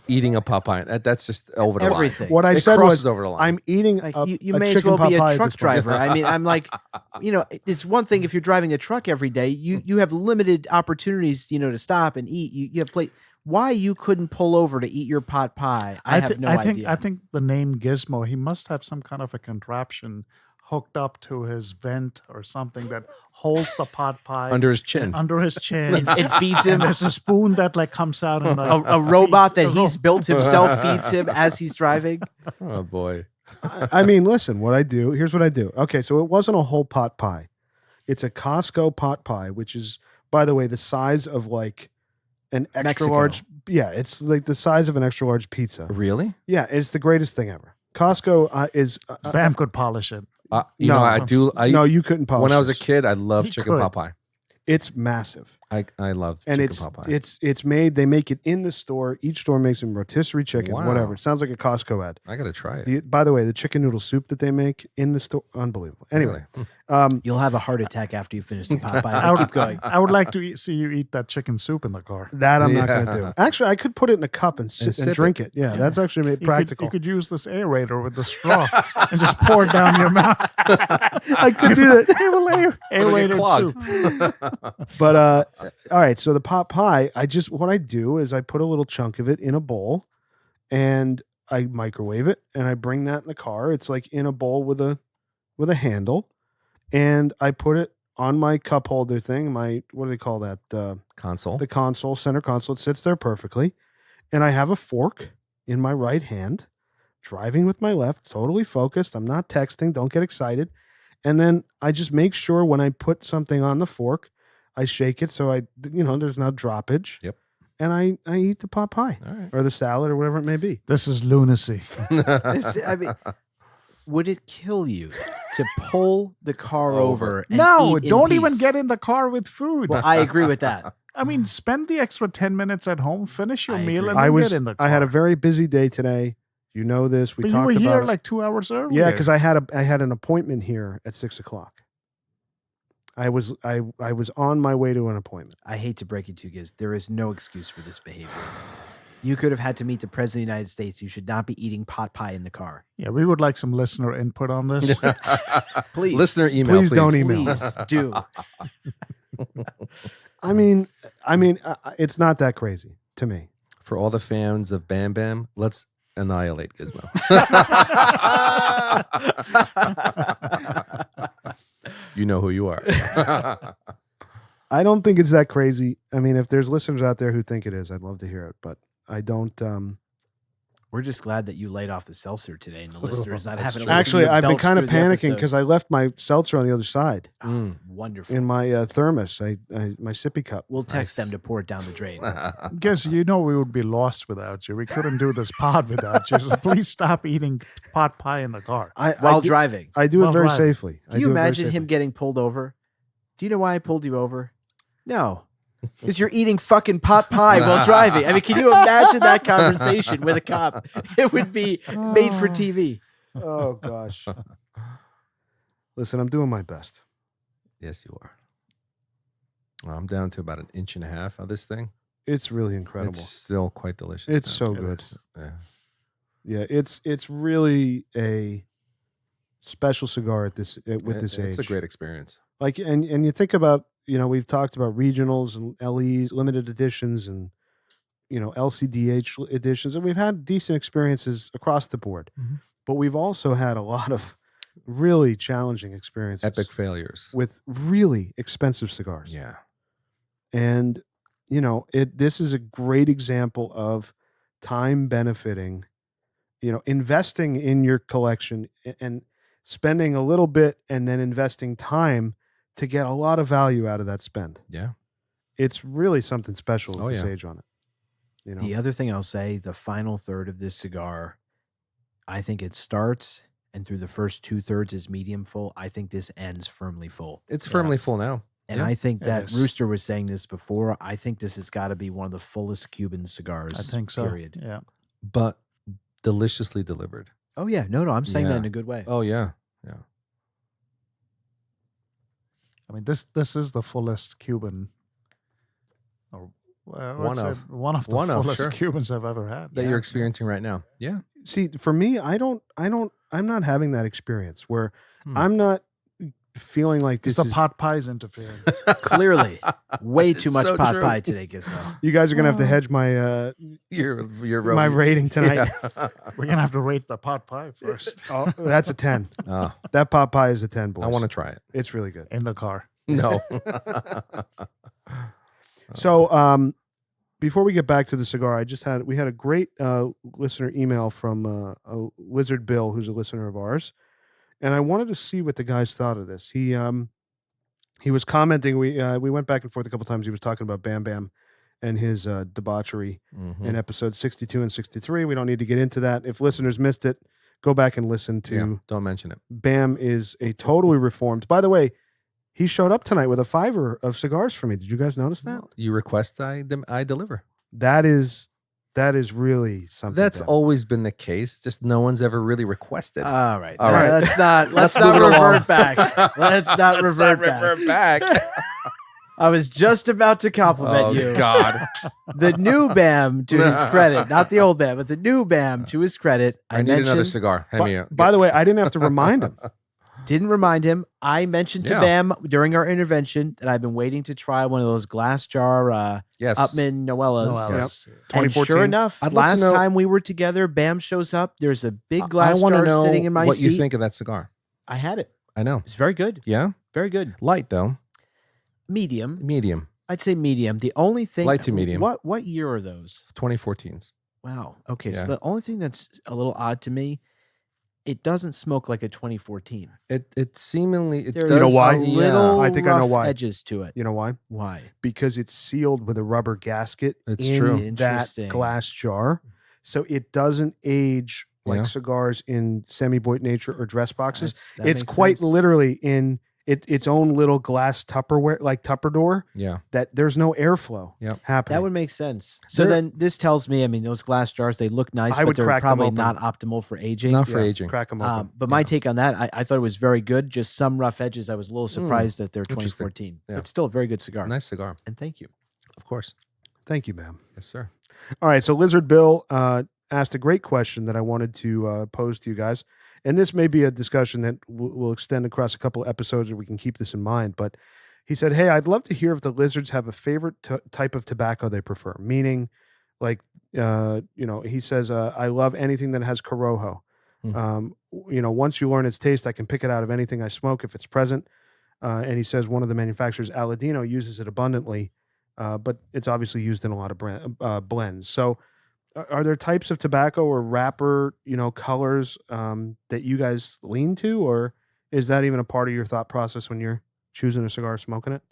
Eating a pot pie. That's just over the Everything. What I It said crosses was, over the line. I'm eating Like a, you a may as chicken well pot be pie a at truck this point. driver. I mean, I'm like, it's one thing if you're driving a truck every day, you have limited opportunities, to stop and eat. You have plate. Why you couldn't pull over to eat your pot pie? I have no idea. I think the name Gizmo, he must have some kind of a contraption hooked up to his vent or something that holds the pot pie under his chin. under his chin. It feeds him. And there's a spoon that like comes out and like, A robot feeds- that he's built himself feeds him as he's driving. Oh, boy. I mean, listen, here's what I do. Okay, so it wasn't a whole pot pie. It's a Costco pot pie, which is, by the way, the size of like an extra Mexico. large. Yeah, it's like the size of an extra large pizza. Really? Yeah, it's the greatest thing ever. Costco is. Bam could polish it. No, I do. no, you couldn't polish. When I was a this. kid, I loved He chicken could. pot pie. It's massive. I love And chicken it's pot pie. it's made. They make it in the store. Each store makes them rotisserie chicken, Wow. whatever. It sounds like a Costco ad. I got to try it. By the way, the chicken noodle soup that they make in the store, unbelievable. Anyway, Really? You'll have a heart attack after you finish the pot pie. I would, Keep going. I would like to see you eat that chicken soup in the car. that I'm not going to Yeah. do. Actually, I could put it in a cup and sip drink it. Yeah, that's actually made practical. You could use this aerator with the straw and just pour it down your mouth. I could do that. It will It'll get aerated clogged. soup. But all right. So the pot pie, what I do is I put a little chunk of it in a bowl, and I microwave it, and I bring that in the car. It's like in a bowl with a handle, and I put it on my cup holder thing. What do they call that? Console. The console, center console. It sits there perfectly, and I have a fork in my right hand, driving with my left, totally focused. I'm not texting. Don't get excited. And then I just make sure when I put something on the fork, I shake it so there's no droppage. Yep. And I eat the pot pie All right. or the salad or whatever it may be. This is lunacy. I mean, would it kill you to pull the car over? And No, eat in don't even peace? get in the car with food. Well, I agree with that. I mean, spend the extra 10 minutes at home, finish your I meal, agree. and then get in the car. I had a very busy day today. You know this. We but you talked were about here it. like 2 hours earlier. Yeah, because I had an appointment here at 6:00. I was on my way to an appointment. I hate to break it to you guys. There is no excuse for this behavior. You could have had to meet the President of the United States. You should not be eating pot pie in the car. Yeah, we would like some listener input on this. Please. Listener email. Please don't email. Please do. I mean, it's not that crazy to me. For all the fans of Bam Bam, let's annihilate Gizmo. You know who you are. I don't think it's that crazy. I mean, if there's listeners out there who think it is, I'd love to hear it, but I don't. We're just glad that you laid off the seltzer today and the listeners not That's having to true. listen to Actually, you I've been belch kind of through the panicking episode. because I left my seltzer on the other side Wonderful. in my thermos. My sippy cup. We'll text Nice. them to pour it down the drain. Guess we would be lost without you. We couldn't do this pod without you. So please stop eating pot pie in the car. While do, driving. I do it While very driving. safely. Can you imagine him getting pulled over? Do you know why I pulled you over? No. Because you're eating fucking pot pie while driving. I mean, can you imagine that conversation with a cop? It would be made for TV. Oh gosh. Listen, I'm doing my best. Yes, you are. Well, I'm down to about 1.5 inches of this thing. It's really incredible. It's still quite delicious. It's now. so It good. is. Yeah. Yeah, it's really a special cigar at this with this age. It's a great experience. Like, and you think about, we've talked about regionals and LEs, limited editions, and LCDH editions, and we've had decent experiences across the board. Mhm. But we've also had a lot of really challenging experiences, Epic failures. with really expensive cigars. Yeah. And this is a great example of time benefiting, investing in your collection and spending a little bit and then investing time to get a lot of value out of that spend. Yeah. It's really something special with Oh, this yeah. age on it. The other thing I'll say, the final third of this cigar, I think it starts and through the first 2/3 is medium full. I think this ends firmly full. It's firmly full now. And Yeah, I think it that is. Rooster was saying this before. I think this has got to be one of the fullest Cuban cigars. I think so. Period. Yeah. But deliciously delivered. Oh, yeah. No, I'm saying that Yeah. in a good way. Oh, yeah. I mean, this is the fullest Cuban, or One of. one of the One of, fullest sure. Cubans I've ever had. That you're experiencing right now. Yeah. See, for me, I'm not having that experience where Hmm. I'm not feeling like It's this the is, pot pies interfering. Clearly. Way too It's much so pot true. pie today, Gizmo. you guys are going to have to hedge my, Your my rating tonight. Yeah. We're gonna have to rate the pot pie first Oh, that's a 10. Oh, That pot pie is a 10, boys. I want to try it. It's really good. in the car. No. So, before we get back to the cigar, we had a great listener email from a Lizard Bill, who's a listener of ours, and I wanted to see what the guys thought of this. He was commenting. We went back and forth a couple times. He was talking about Bam Bam and his debauchery Mhm. in episodes 62 and 63. We don't need to get into that. If listeners missed it, go back and listen to. Yeah, don't mention it. Bam is a totally reformed. By the way, he showed up tonight with a $5 of cigars for me. Did you guys notice that? You request, I deliver. That is really something. That's Bam. always been the case. Just no one's ever really requested. All right. All right. Let's not Let's not move it along. revert back. Let's not Let's revert not back. revert back. I was just about to compliment Oh, you. God. The new Bam, to his credit, not the old Bam, but the new Bam, to his credit, I need another mentioned, cigar. Hand me a, By the way, I didn't have to remind him. didn't remind him. I mentioned to Yeah. Bam during our intervention that I've been waiting to try one of those glass jar yes. Upman Noellas. No, Yep. Alice. And 2014. sure enough, I'd love to last know- time we were together, Bam shows up. There's a big glass I want to jar know sitting in my what seat. you think of that cigar. I had it. I know. It's very good. Yeah. Very good. Light though. Medium. Medium. I'd say medium. The only thing Light to medium. What year are those? 2014s. Wow. Okay. Yeah. So the only thing that's a little odd to me, it doesn't smoke like a 2014. It seemingly it There's does. know why? a Yeah. little I think I know rough why. edges to it. You know why? Why? Because it's sealed with a rubber gasket It's in true. that Interesting. glass jar. So it doesn't age like Yeah. cigars in semi-boit nature or dress boxes. That It's makes quite sense. literally in its own little glass Tupperware, like Tupperware, Yeah. that there's no airflow Yep. happening. That would make sense. So They're- then this tells me, I mean, those glass jars, they look nice, I but would they're crack them probably open. not optimal for aging. Not for aging. Crack them open. But my Yeah. take on that, I thought it was very good. Just some rough edges. I was a little surprised that they're Interesting. 2014. Yeah. But still a very good cigar. Nice cigar. And thank you. Of course. Thank you, ma'am. Yes, sir. All right, so Lizard Bill asked a great question that I wanted to pose to you guys, and this may be a discussion that will extend across a couple episodes, or we can keep this in mind. But he said, "Hey, I'd love to hear if the lizards have a favorite type of tobacco they prefer. Meaning, like, he says, I love anything that has corojo. Mm. Once you learn its taste, I can pick it out of anything I smoke if it's present." And he says one of the manufacturers, Aladino, uses it abundantly, but it's obviously used in a lot of blends. So, are there types of tobacco or wrapper, colors that you guys lean to, or is that even a part of your thought process when you're choosing a cigar, smoking it?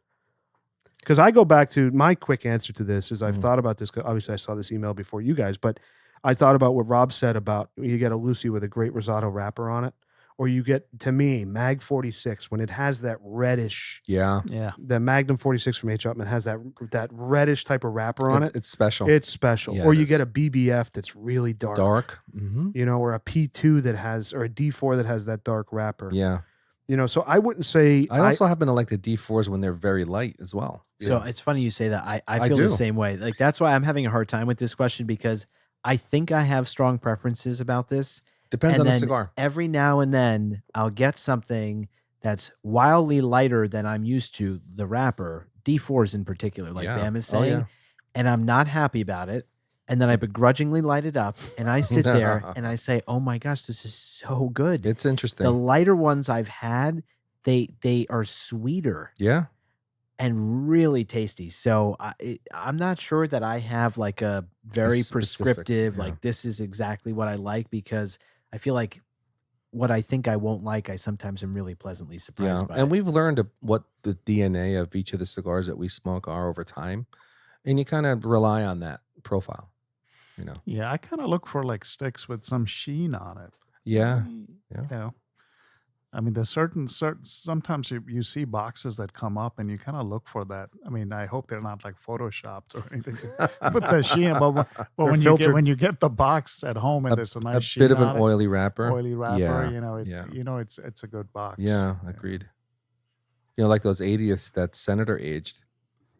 Because I go back to my quick answer to this is I've thought about this. Obviously, I saw this email before you guys, but I thought about what Rob said about you get a Lucy with a great Rosado wrapper on it, or you get, to me, Mag 46 when it has that reddish. Yeah. Yeah. The Magnum 46 from H. Upman has that reddish type of wrapper on it. It's special. It's special. Yeah, Or it you is. get a BBF that's really dark. Dark. Mm-hmm. Or a P2 that has, or a D4 that has that dark wrapper. Yeah. So I wouldn't say. I also happen to like the D4s when they're very light as well. So Yeah. it's funny you say that. I I feel the do. same way. Like that's why I'm having a hard time with this question because I think I have strong preferences about this. Depends And on the then cigar. every now and then I'll get something that's wildly lighter than I'm used to, the wrapper, D4s in particular, like Yeah. Bam is Oh, saying, yeah. and I'm not happy about it. And then I begrudgingly light it up and I sit there and I say, oh my gosh, this is so good. It's interesting. The lighter ones I've had, they are sweeter Yeah. and really tasty. So I'm not sure that I have like a very specific, prescriptive, yeah. like this is exactly what I like because I feel like what I think I won't like, I sometimes am really pleasantly surprised by. And it. we've learned what the DNA of each of the cigars that we smoke are over time. And you kind of rely on that profile, Yeah, I kind of look for like sticks with some sheen on it. Yeah. Yeah. I mean, there's certain sometimes you see boxes that come up and you kind of look for that. I mean, I hope they're not like photoshopped or anything to put the sheen, but when you get the box at home and there's a nice sheen bit of an on it, oily wrapper. Yeah. It's a good box. Yeah, agreed. Like those 80s that Senator aged.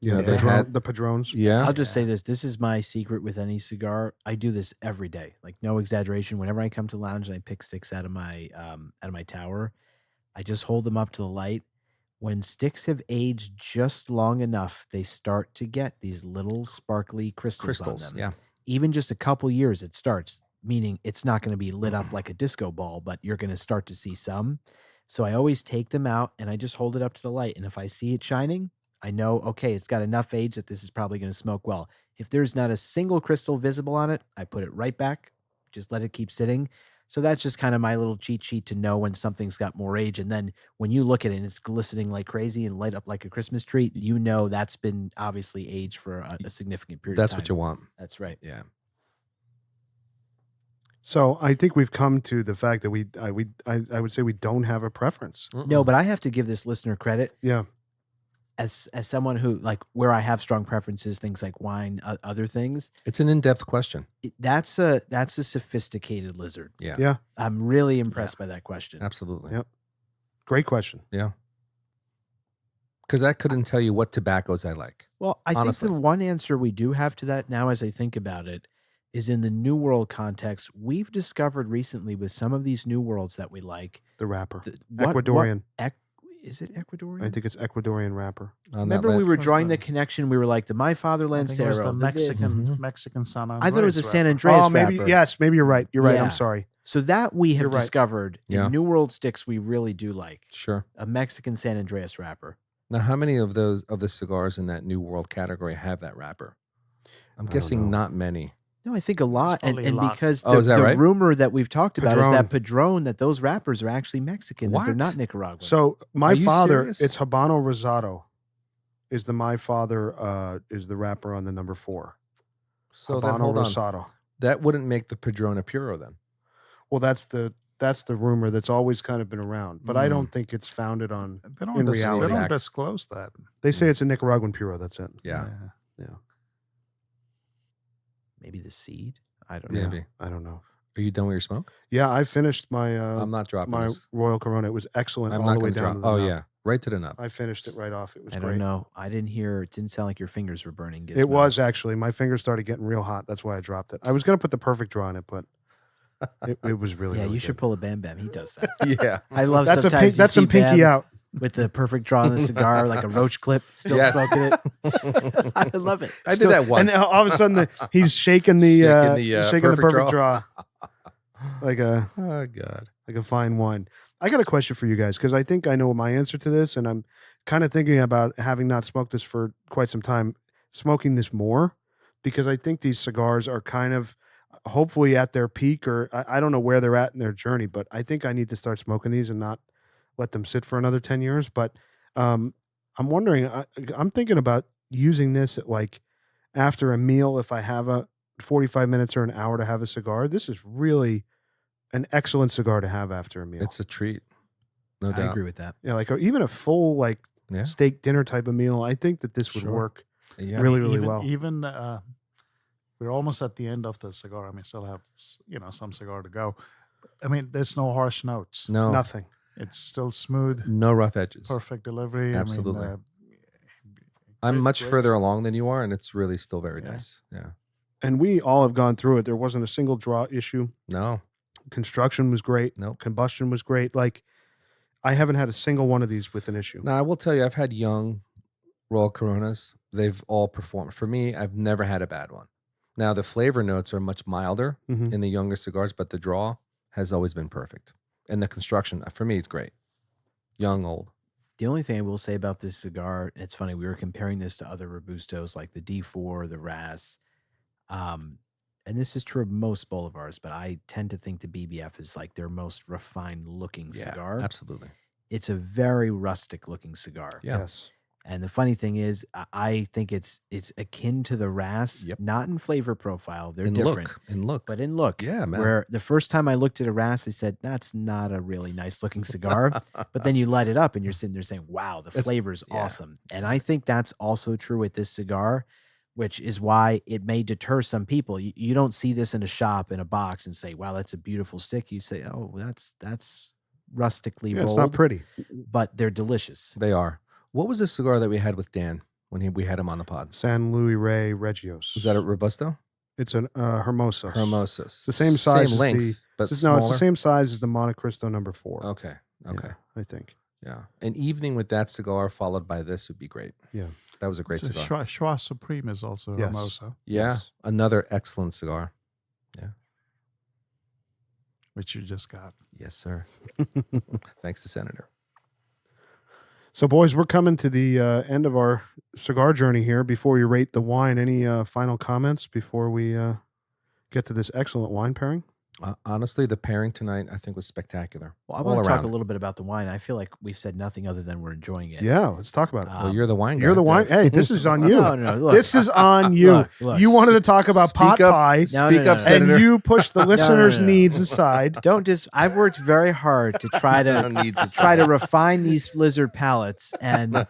Yeah, they had the Padrones. Yeah. I'll just say this. This is my secret with any cigar. I do this every day. Like no exaggeration. Whenever I come to lounge and I pick sticks out of my tower, I just hold them up to the light. When sticks have aged just long enough, they start to get these little sparkly crystals on them. Yeah. Even just a couple years, it starts, meaning it's not going to be lit up like a disco ball, but you're going to start to see some. So I always take them out and I just hold it up to the light. And if I see it shining, I know, okay, it's got enough age that this is probably going to smoke well. If there's not a single crystal visible on it, I put it right back, just let it keep sitting. So that's just kind of my little cheat sheet to know when something's got more age. And then when you look at it and it's glistening like crazy and light up like a Christmas tree, that's been obviously aged for a significant period of time. That's what you want. That's right. Yeah. So I think we've come to the fact that I would say we don't have a preference. No, but I have to give this listener credit. Yeah. As someone who where I have strong preferences, things like wine, other things. It's an in-depth question. That's a sophisticated lizard. Yeah. Yeah. I'm really impressed by that question. Absolutely. Yep. Great question. Yeah. Because I couldn't tell you what tobaccos I like. Well, I honestly. think the one answer we do have to that now, as I think about it, is in the New World context. We've discovered recently with some of these New Worlds that we like. The wrapper. Ecuadorian. Is it Ecuadorian? I think it's Ecuadorian wrapper. Remember we were drawing the connection. We were like the My Father Lancero. It was the this. Mexican San Andreas. I thought it was a San wrapper. Andreas Oh, maybe. wrapper. Yes, maybe you're right. You're right. Yeah. I'm sorry. So that we have You're right. discovered Yeah. in New World sticks we really do like. Sure. A Mexican San Andreas wrapper. Now, how many of the cigars in that New World category have that wrapper? I'm I don't guessing know. not many. No, I think a lot. And, probably a and lot. because Oh, is that the right? rumor that we've talked about is that Padron. Padron, that those wrappers are actually Mexican. That they're What? not Nicaraguan. So my Are you father, serious? it's Habano Rosado. Is the My Father is the wrapper on the number 4. So then Habano hold on. Rosado. That wouldn't make the Padron a Puro then. Well, that's the rumor that's always kind of been around, but I don't think it's founded on. They In reality. they don't Fact. disclose that. They say it's a Nicaraguan Puro. That's it. Yeah. maybe the seed. I don't know. Maybe. I don't know. Are you done with your smoke? Yeah, I finished my I'm not dropping my this. Royal Corona. It was excellent I'm all not the way going to down drop. to the Oh, mouth. yeah. right to the nub. I finished it right off. It was I great. don't know. I didn't hear. It didn't sound like your fingers were burning. Gizmo. It was actually. My fingers started getting real hot. That's why I dropped it. I was going to put the perfect draw in it, but it was really, Yeah, really you should good. pull a Bam Bam. He does that. Yeah. I love That's sometimes that's you some see pinky Bam out. with the perfect draw on the cigar, like a roach clip, still Yes. smoking it. I love it. I did that once. And all of a sudden, he's shaking the perfect draw like a Oh God. like a fine wine. I got a question for you guys because I think I know my answer to this, and I'm kind of thinking about having not smoked this for quite some time, smoking this more, because I think these cigars are kind of hopefully at their peak, or I don't know where they're at in their journey, but I think I need to start smoking these and not let them sit for another 10 years. But I'm wondering, I'm thinking about using this at like after a meal if I have a 45 minutes or an hour to have a cigar. This is really an excellent cigar to have after a meal. It's a treat. No I doubt. agree with that. Yeah, like even a full like Yeah. steak dinner type of meal. I think that this would Sure. work Yeah. really, really well. Even we're almost at the end of the cigar. I mean, still have some cigar to go. I mean, there's no harsh notes. No. Nothing. It's still smooth, No rough edges. perfect delivery. Absolutely. I mean, I'm great- much great further cigar. along than you are, and it's really still very Yeah. nice. Yeah. And we all have gone through it. There wasn't a single draw issue. No. Construction was great. Nope. Combustion was great. Like I haven't had a single one of these with an issue. Now I will tell you, I've had young Royal Coronas. They've all performed. For me, I've never had a bad one. Now the flavor notes are much milder Mhm. in the younger cigars, but the draw has always been perfect. And the construction, for me, it's great. Young, old. The only thing I will say about this cigar, it's funny, we were comparing this to other Robustos like the D4, the Ras. And this is true of most Bolivars, but I tend to think the BBF is like their most refined looking cigar. Absolutely. It's a very rustic looking cigar. Yeah. Yes. And the funny thing is, I think it's akin to the Ras, Yep. not in flavor profile. They're In different. look. But in look, Yeah, man. where the first time I looked at a Ras, I said, that's not a really nice looking cigar. But then you light it up and you're sitting there saying, wow, the It's- flavor's yeah. awesome. And I think that's also true with this cigar, which is why it may deter some people. You don't see this in a shop in a box and say, wow, that's a beautiful stick. You say, oh, that's rustically Yeah, rolled, it's not pretty. but they're delicious. They are. What was the cigar that we had with Dan when we had him on the pod? San Luis Rey Regios. Was that a Robusto? It's an Hermosos. Hermosos. It's the same size as length, the. but It's the smaller? same size as the Monte Cristo number 4. Okay. Okay. Yeah, I think. Yeah. An evening with that cigar followed by this would be great. Yeah. That was a great it's a cigar. Schwa Supreme is also Yes. Hermoso, Yeah. Yes. Another excellent cigar. which you just got. Yes, sir. Thanks to Senator. So, boys, we're coming to the end of our cigar journey here. Before you rate the wine, any final comments before we get to this excellent wine pairing? Honestly, the pairing tonight I think was spectacular. Well, I All want to talk around. a little bit about the wine. I feel like we've said nothing other than we're enjoying it. Yeah, let's talk about it. Well, you're the wine guy. You're the wine. Hey, this is on you. No, look. This is on you. Look. You wanted to talk about Speak pot up. pie, No, Speak no, up, no. Senator. and you pushed the listeners' no. needs aside. Don't just. I've worked very hard to try to refine these lizard palates, and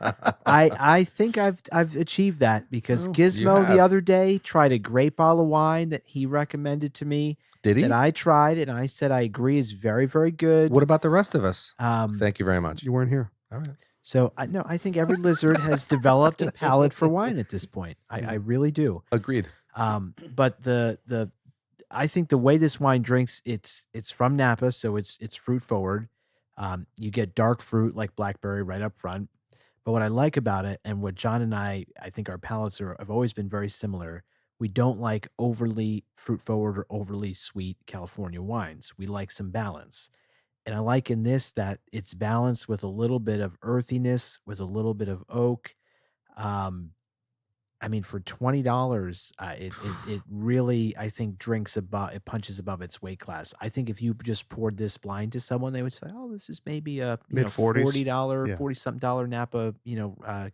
I think I've achieved that because Well, you Gizmo have. the other day tried a great bottle of wine that he recommended to me Did he? that I tried, and I said I agree is very, very good. What about the rest of us? Um, Thank you very much. You weren't here. All right. so I think every lizard has developed a palate for wine at this point. I really do. Agreed. But I think the way this wine drinks, it's from Napa, so it's fruit forward. You get dark fruit like blackberry right up front. But what I like about it, and what John and I think our palates have always been very similar. We don't like overly fruit forward or overly sweet California wines. We like some balance. And I like in this that it's balanced with a little bit of earthiness, with a little bit of oak. I mean, for $20, it really, I think, it punches above its weight class. I think if you just poured this blind to someone, they would say, "Oh, this is maybe a Mid-40s. $40, Yeah. $40-something Napa,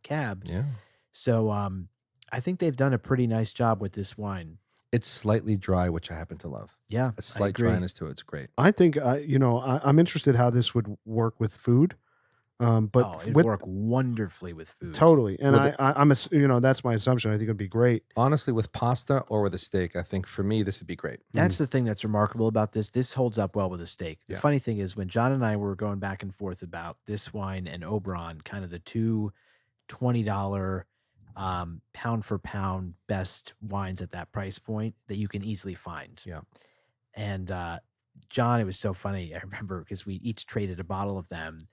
cab." Yeah. So, I think they've done a pretty nice job with this wine. It's slightly dry, which I happen to love. Yeah, A I slight agree. dryness to it. It's great. I think I'm interested how this would work with food. But it'd with work wonderfully with food. totally, and Well, I'm that's my assumption. I think it'd be great. Honestly, with pasta or with a steak, I think for me this would be great. That's the thing that's remarkable about this. This holds up well with a steak. The Yeah. funny thing is when John and I were going back and forth about this wine and Oberon, kind of the two $20 pound for pound best wines at that price point that you can easily find. Yeah. And John, it was so funny. I remember because we each traded a bottle of them,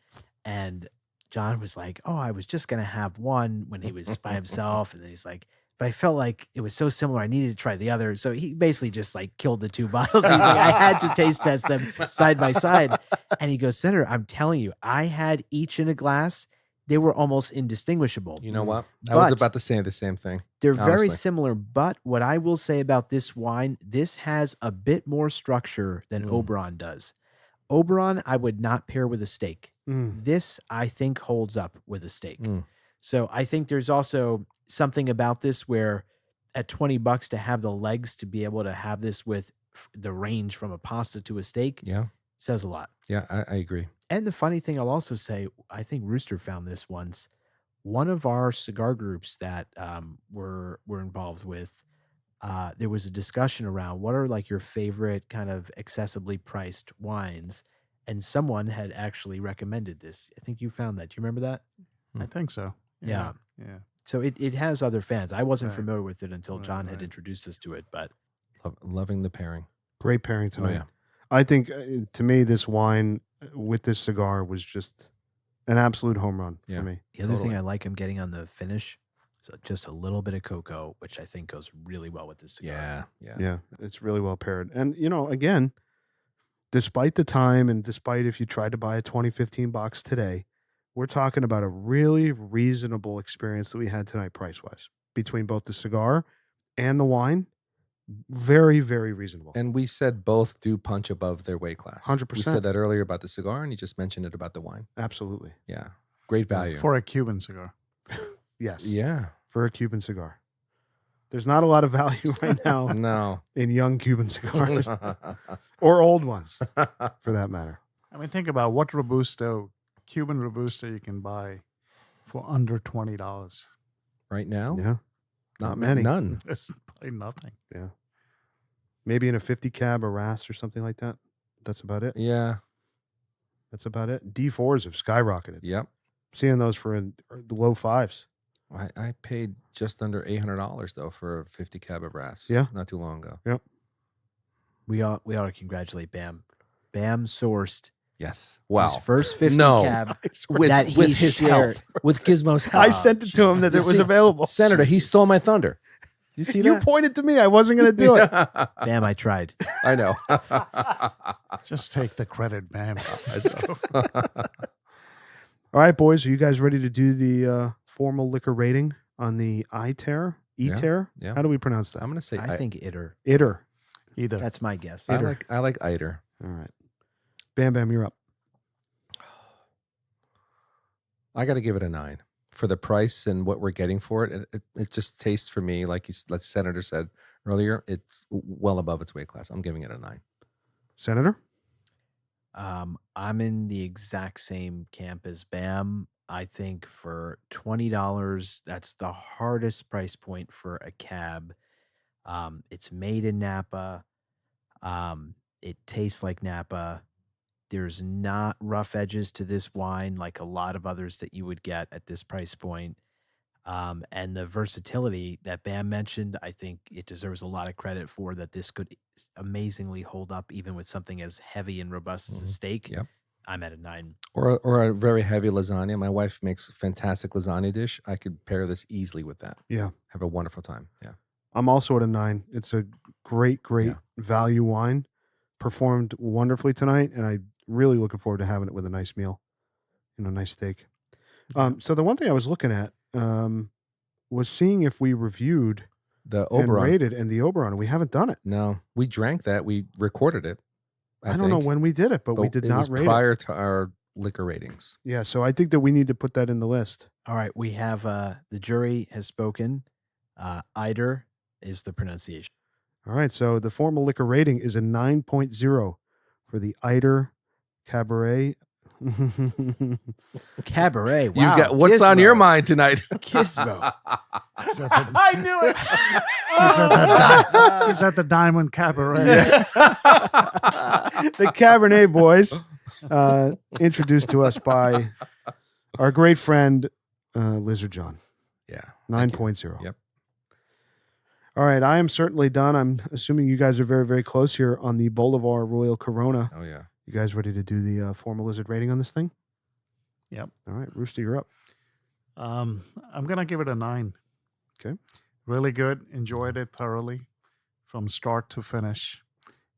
and John was like, "Oh, I was just gonna have one when he was by himself," and then he's like, "But I felt like it was so similar. I needed to try the other." So he basically just like killed the two bottles. He's like, "I had to taste test them side by side," and he goes, "Senator, I'm telling you, I had each in a glass. They were almost indistinguishable. You know what? I was But- about to say the same thing. They're very honestly. similar, but what I will say about this wine, this has a bit more structure than Oberon does. Oberon, I would not pair with a steak. This, I think, holds up with a steak. So I think there's also something about this where at $20 to have the legs to be able to have this with the range from a pasta to a steak Yeah. says a lot. Yeah, I agree. And the funny thing I'll also say, I think Rooster found this once. One of our cigar groups that we're involved with, there was a discussion around what are like your favorite kind of accessibly priced wines, and someone had actually recommended this. I think you found that. Do you remember that? I think so. Yeah. Yeah. So it has other fans. I wasn't Right. familiar with it until Right, John had right. introduced us to it, but Loving the pairing. Great pairing Oh tonight. yeah. I think to me, this wine with this cigar was just an absolute home run Yeah. for me. the other thing Totally. I like him getting on the finish is just a little bit of cocoa, which I think goes really well with this cigar. Yeah. Yeah. Yeah, it's really well paired. And again, despite the time and despite if you tried to buy a 2015 box today, we're talking about a really reasonable experience that we had tonight price wise between both the cigar and the wine. Very, very reasonable. And we said both do punch above their weight class. 100%. We said that earlier about the cigar, and you just mentioned it about the wine. Absolutely. Yeah. Great value. For a Cuban cigar. Yes. Yeah. For a Cuban cigar. There's not a lot of value right now No. in young Cuban cigars or old ones for that matter. I mean, think about what Cuban Robusto you can buy for under $20. Right now? Yeah. Not many. None. That's probably nothing. Yeah. Maybe in a 50 cab or RAS or something like that. That's about it. Yeah. That's about it. D4s have skyrocketed. Yep. Seeing those for the low fives. I paid just under $800 though for a 50 cab of RAS. Yeah. Not too long ago. Yep. We ought to congratulate Bam. Bam sourced Yes. Wow. his first 50 No. cab. With, that he with his shared. health. With Gizmo's health. I sent it to him that it was See, available. Senator, he stole my thunder. You see You that? pointed to me. I wasn't going to do it. Bam, I tried. I know. Just take the credit, man. All right, boys. Are you guys ready to do the formal liquor rating on the Iter? Yeah, Iter? yeah. How do we pronounce that? I'm gonna say I think Iter. Iter. Either. That's my guess. I like Iter. All right. Bam Bam, you're up. I got to give it a 9 for the price and what we're getting for it. It just tastes for me like Senator said earlier. It's well above its weight class. I'm giving it a 9. Senator? I'm in the exact same camp as Bam. I think for $20, that's the hardest price point for a cab. It's made in Napa. It tastes like Napa. There's not rough edges to this wine like a lot of others that you would get at this price point. And the versatility that Bam mentioned, I think it deserves a lot of credit for that. This could amazingly hold up even with something as heavy and robust as a steak. Yep. I'm at a 9. Or a very heavy lasagna. My wife makes a fantastic lasagna dish. I could pair this easily with that. Yeah. Have a wonderful time. Yeah. I'm also at a 9. It's a great value wine. Performed wonderfully tonight, and I really looking forward to having it with a nice meal, nice steak. So the one thing I was looking at was seeing if we reviewed The and Oberon. rated and the Oberon. We haven't done it. No, we drank that. We recorded it. I don't know when we did it, but we did it not was rate it. prior to our liquor ratings. Yeah, so I think that we need to put that in the list. All right. We have the jury has spoken. Iter is the pronunciation. All right, so the formal liquor rating is a 9.0 for the Iter Cabernet Cabernet. Wow. You've got what's on your mind tonight? Gizmo. I knew it. He's at the Diamond Cabaret. The Cabernet boys, introduced to us by our great friend Lizard John. Yeah. 9.0. Yep. All right, I am certainly done. I'm assuming you guys are very, very close here on the Bolivar Royal Corona. Oh yeah. You guys ready to do the formal Lizard rating on this thing? Yep. All right, Rooster, you're up. I'm gonna give it a 9. Okay. Really good. Enjoyed it thoroughly from start to finish.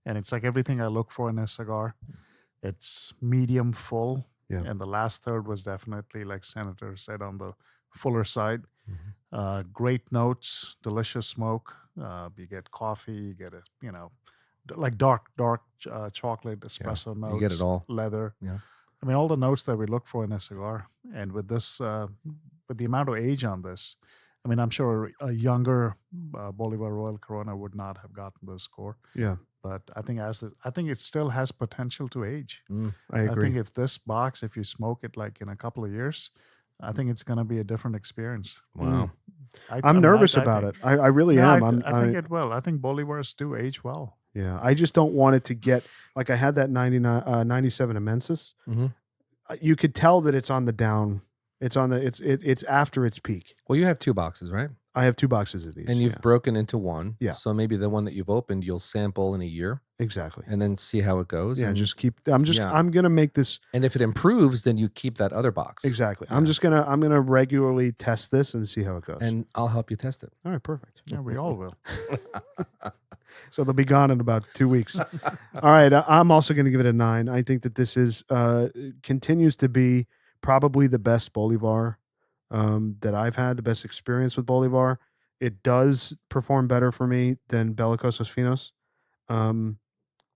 And it's like everything I look for in a cigar. It's medium full. Yeah. And the last third was definitely, like Senator said, on the fuller side. Great notes, delicious smoke. You get coffee, you get like dark chocolate, espresso notes. You get it all. Leather. Yeah. I mean, all the notes that we look for in a cigar. And with this, with the amount of age on this, I mean, I'm sure a younger Bolivar Royal Corona would not have gotten this score. Yeah, But I think it still has potential to age. I agree. I think if this box, if you smoke it like in a couple of years, I think it's going to be a different experience. Wow. I'm nervous about it. I really am. I think it will. I think Bolivars do age well. Yeah, I just don't want it to get like I had that 97 Immensis. Mhm. You could tell that it's on the down. It's on the. It's after its peak. Well, you have 2 boxes, right? I have 2 boxes of these, And you've yeah. broken into one. Yeah. So maybe the one that you've opened, you'll sample in a year Exactly. and then see how it goes. Yeah, and, just keep. I'm Yeah. gonna make this and if it improves, then you keep that other box. exactly. Yeah. I'm gonna regularly test this and see how it goes. And I'll help you test it. All right, perfect. Yeah, we all will. So they'll be gone in about 2 weeks. All right, I'm also going to give it a 9. I think that this is continues to be probably the best Bolivar that I've had, the best experience with Bolivar. It does perform better for me than Bellicosos Finos,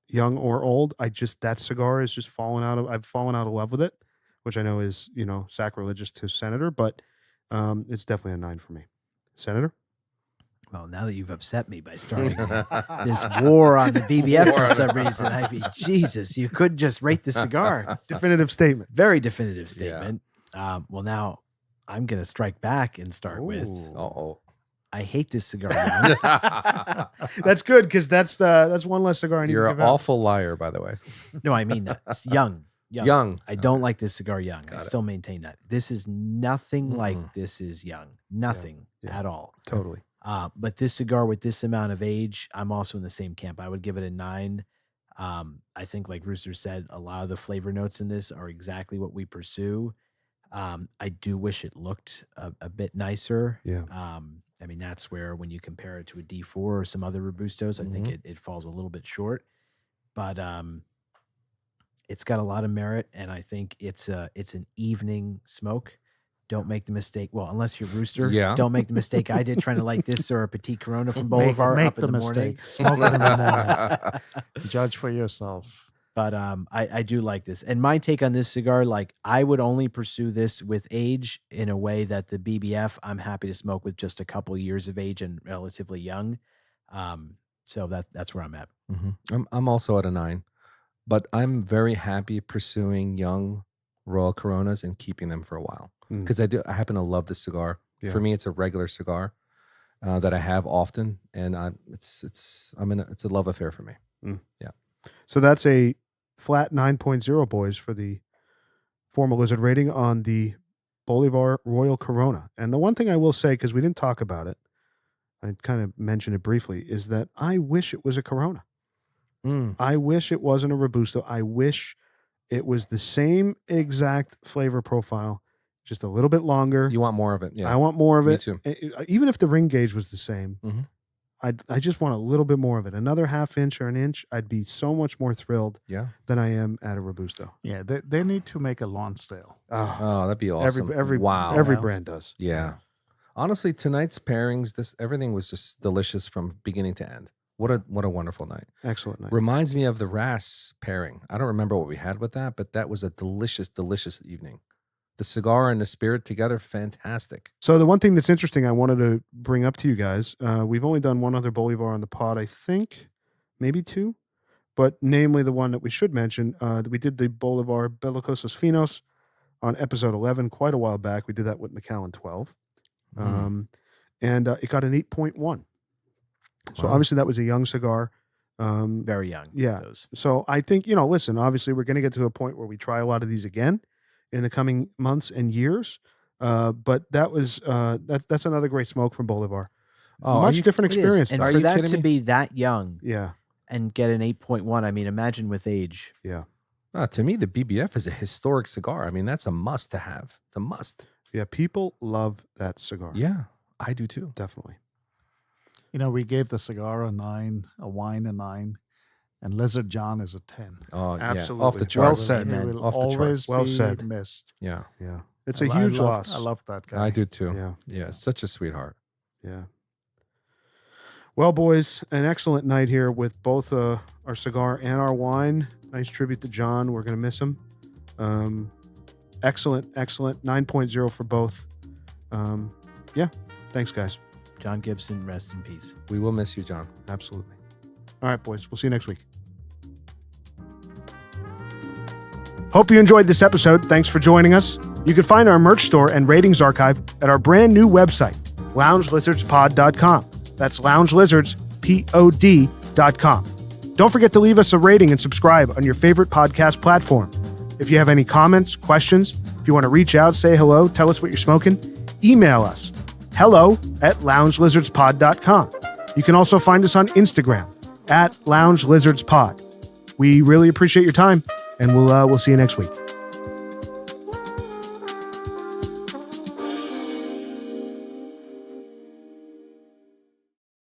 young or old. That cigar is just I've fallen out of love with it, which I know is sacrilegious to Senator, but it's definitely a 9 for me. Senator. Well, now that you've upset me by starting this war on the BBF for some reason, I mean, Jesus, you could just rate the cigar. Definitive statement. Very definitive statement. Well, now I'm going to strike back and start with, Uh-oh. I hate this cigar. Young. That's good because that's one less cigar I need You're to an give out. awful liar, by the way. No, I mean that. It's young. Young. I don't like this cigar young. I Got it. still maintain that. This is nothing like this is young. Nothing Yeah. at all. Totally. But this cigar with this amount of age, I'm also in the same camp. I would give it a 9. I think, like Rooster said, a lot of the flavor notes in this are exactly what we pursue. I do wish it looked a bit nicer. Yeah. I mean, that's where when you compare it to a D4 or some other Robustos, I think it falls a little bit short. But it's got a lot of merit, and I think it's an evening smoke. Don't make the mistake. Well, unless you're Rooster, Yeah. don't make the mistake I did trying to light this or a Petite Corona from Bolivar Make up in the the morning. mistake. Smoke it in the morning. Judge for yourself. But I do like this. And my take on this cigar, like I would only pursue this with age in a way that the BBF, I'm happy to smoke with just a couple years of age and relatively young. So that's where I'm at. I'm also at a 9, but I'm very happy pursuing young Royal Coronas and keeping them for a while because I happen to love this cigar. Yeah. For me, it's a regular cigar that I have often, and it's a love affair for me. Yeah. So that's a flat 9.0, boys, for the formal Lizard rating on the Bolivar Royal Corona. And the one thing I will say, because we didn't talk about it, I kind of mentioned it briefly, is that I wish it was a Corona. I wish it wasn't a Robusto. I wish it was the same exact flavor profile, just a little bit longer. You want more of it? Yeah. I want more of Me it. too. Even if the ring gauge was the same, Mhm. I just want a little bit more of it. Another half inch or an inch, I'd be so much more thrilled Yeah. than I am at a Robusto. Yeah, they need to make a Lonsdale. Oh, that'd be awesome. Every wow. brand does. Yeah. Honestly, tonight's pairings, everything was just delicious from beginning to end. What a wonderful night. Excellent night. Reminds me of the Ras pairing. I don't remember what we had with that, but that was a delicious, delicious evening. The cigar and the spirit together, fantastic. So the one thing that's interesting I wanted to bring up to you guys, we've only done one other Bolivar on the pod, I think, maybe 2. but namely the one that we should mention. We did the Bolívar Belicosos Finos on episode 11 quite a while back. We did that with Macallan 12. And it got an 8.1. So obviously that was a young cigar. Very young. Yeah. So I think, listen, obviously we're going to get to a point where we try a lot of these again in the coming months and years. But that was that's another great smoke from Bolívar. Much different experience. And Are for you that kidding to me? be that young Yeah. and get an 8.1, I mean, imagine with age. Yeah. To me, the BBF is a historic cigar. I mean, that's a must to have. It's a must. Yeah. People love that cigar. Yeah, I do too. Definitely. We gave the cigar a 9, a wine a 9, and Lizard John is a 10. Oh, Absolutely. yeah. Off the Well charts. said. He man. will Off the always Well be said. missed. Yeah, Yeah. It's a huge loss. I love that guy. I do too. Yeah. Yeah, such a sweetheart. Yeah. Well, boys, an excellent night here with both our cigar and our wine. Nice tribute to John. We're going to miss him. Excellent. 9.0 for both. Yeah. Thanks, guys. John Gibson, rest in peace. We will miss you, John. Absolutely. All right, boys. We'll see you next week. Hope you enjoyed this episode. Thanks for joining us. You can find our merch store and ratings archive at our brand new website, loungelizardspod.com. That's loungelizardspod.com. Don't forget to leave us a rating and subscribe on your favorite podcast platform. If you have any comments, questions, if you want to reach out, say hello, tell us what you're smoking, email us, hello@loungelizardspod.com. You can also find us on Instagram @loungelizardspod. We really appreciate your time, and we'll see you next week.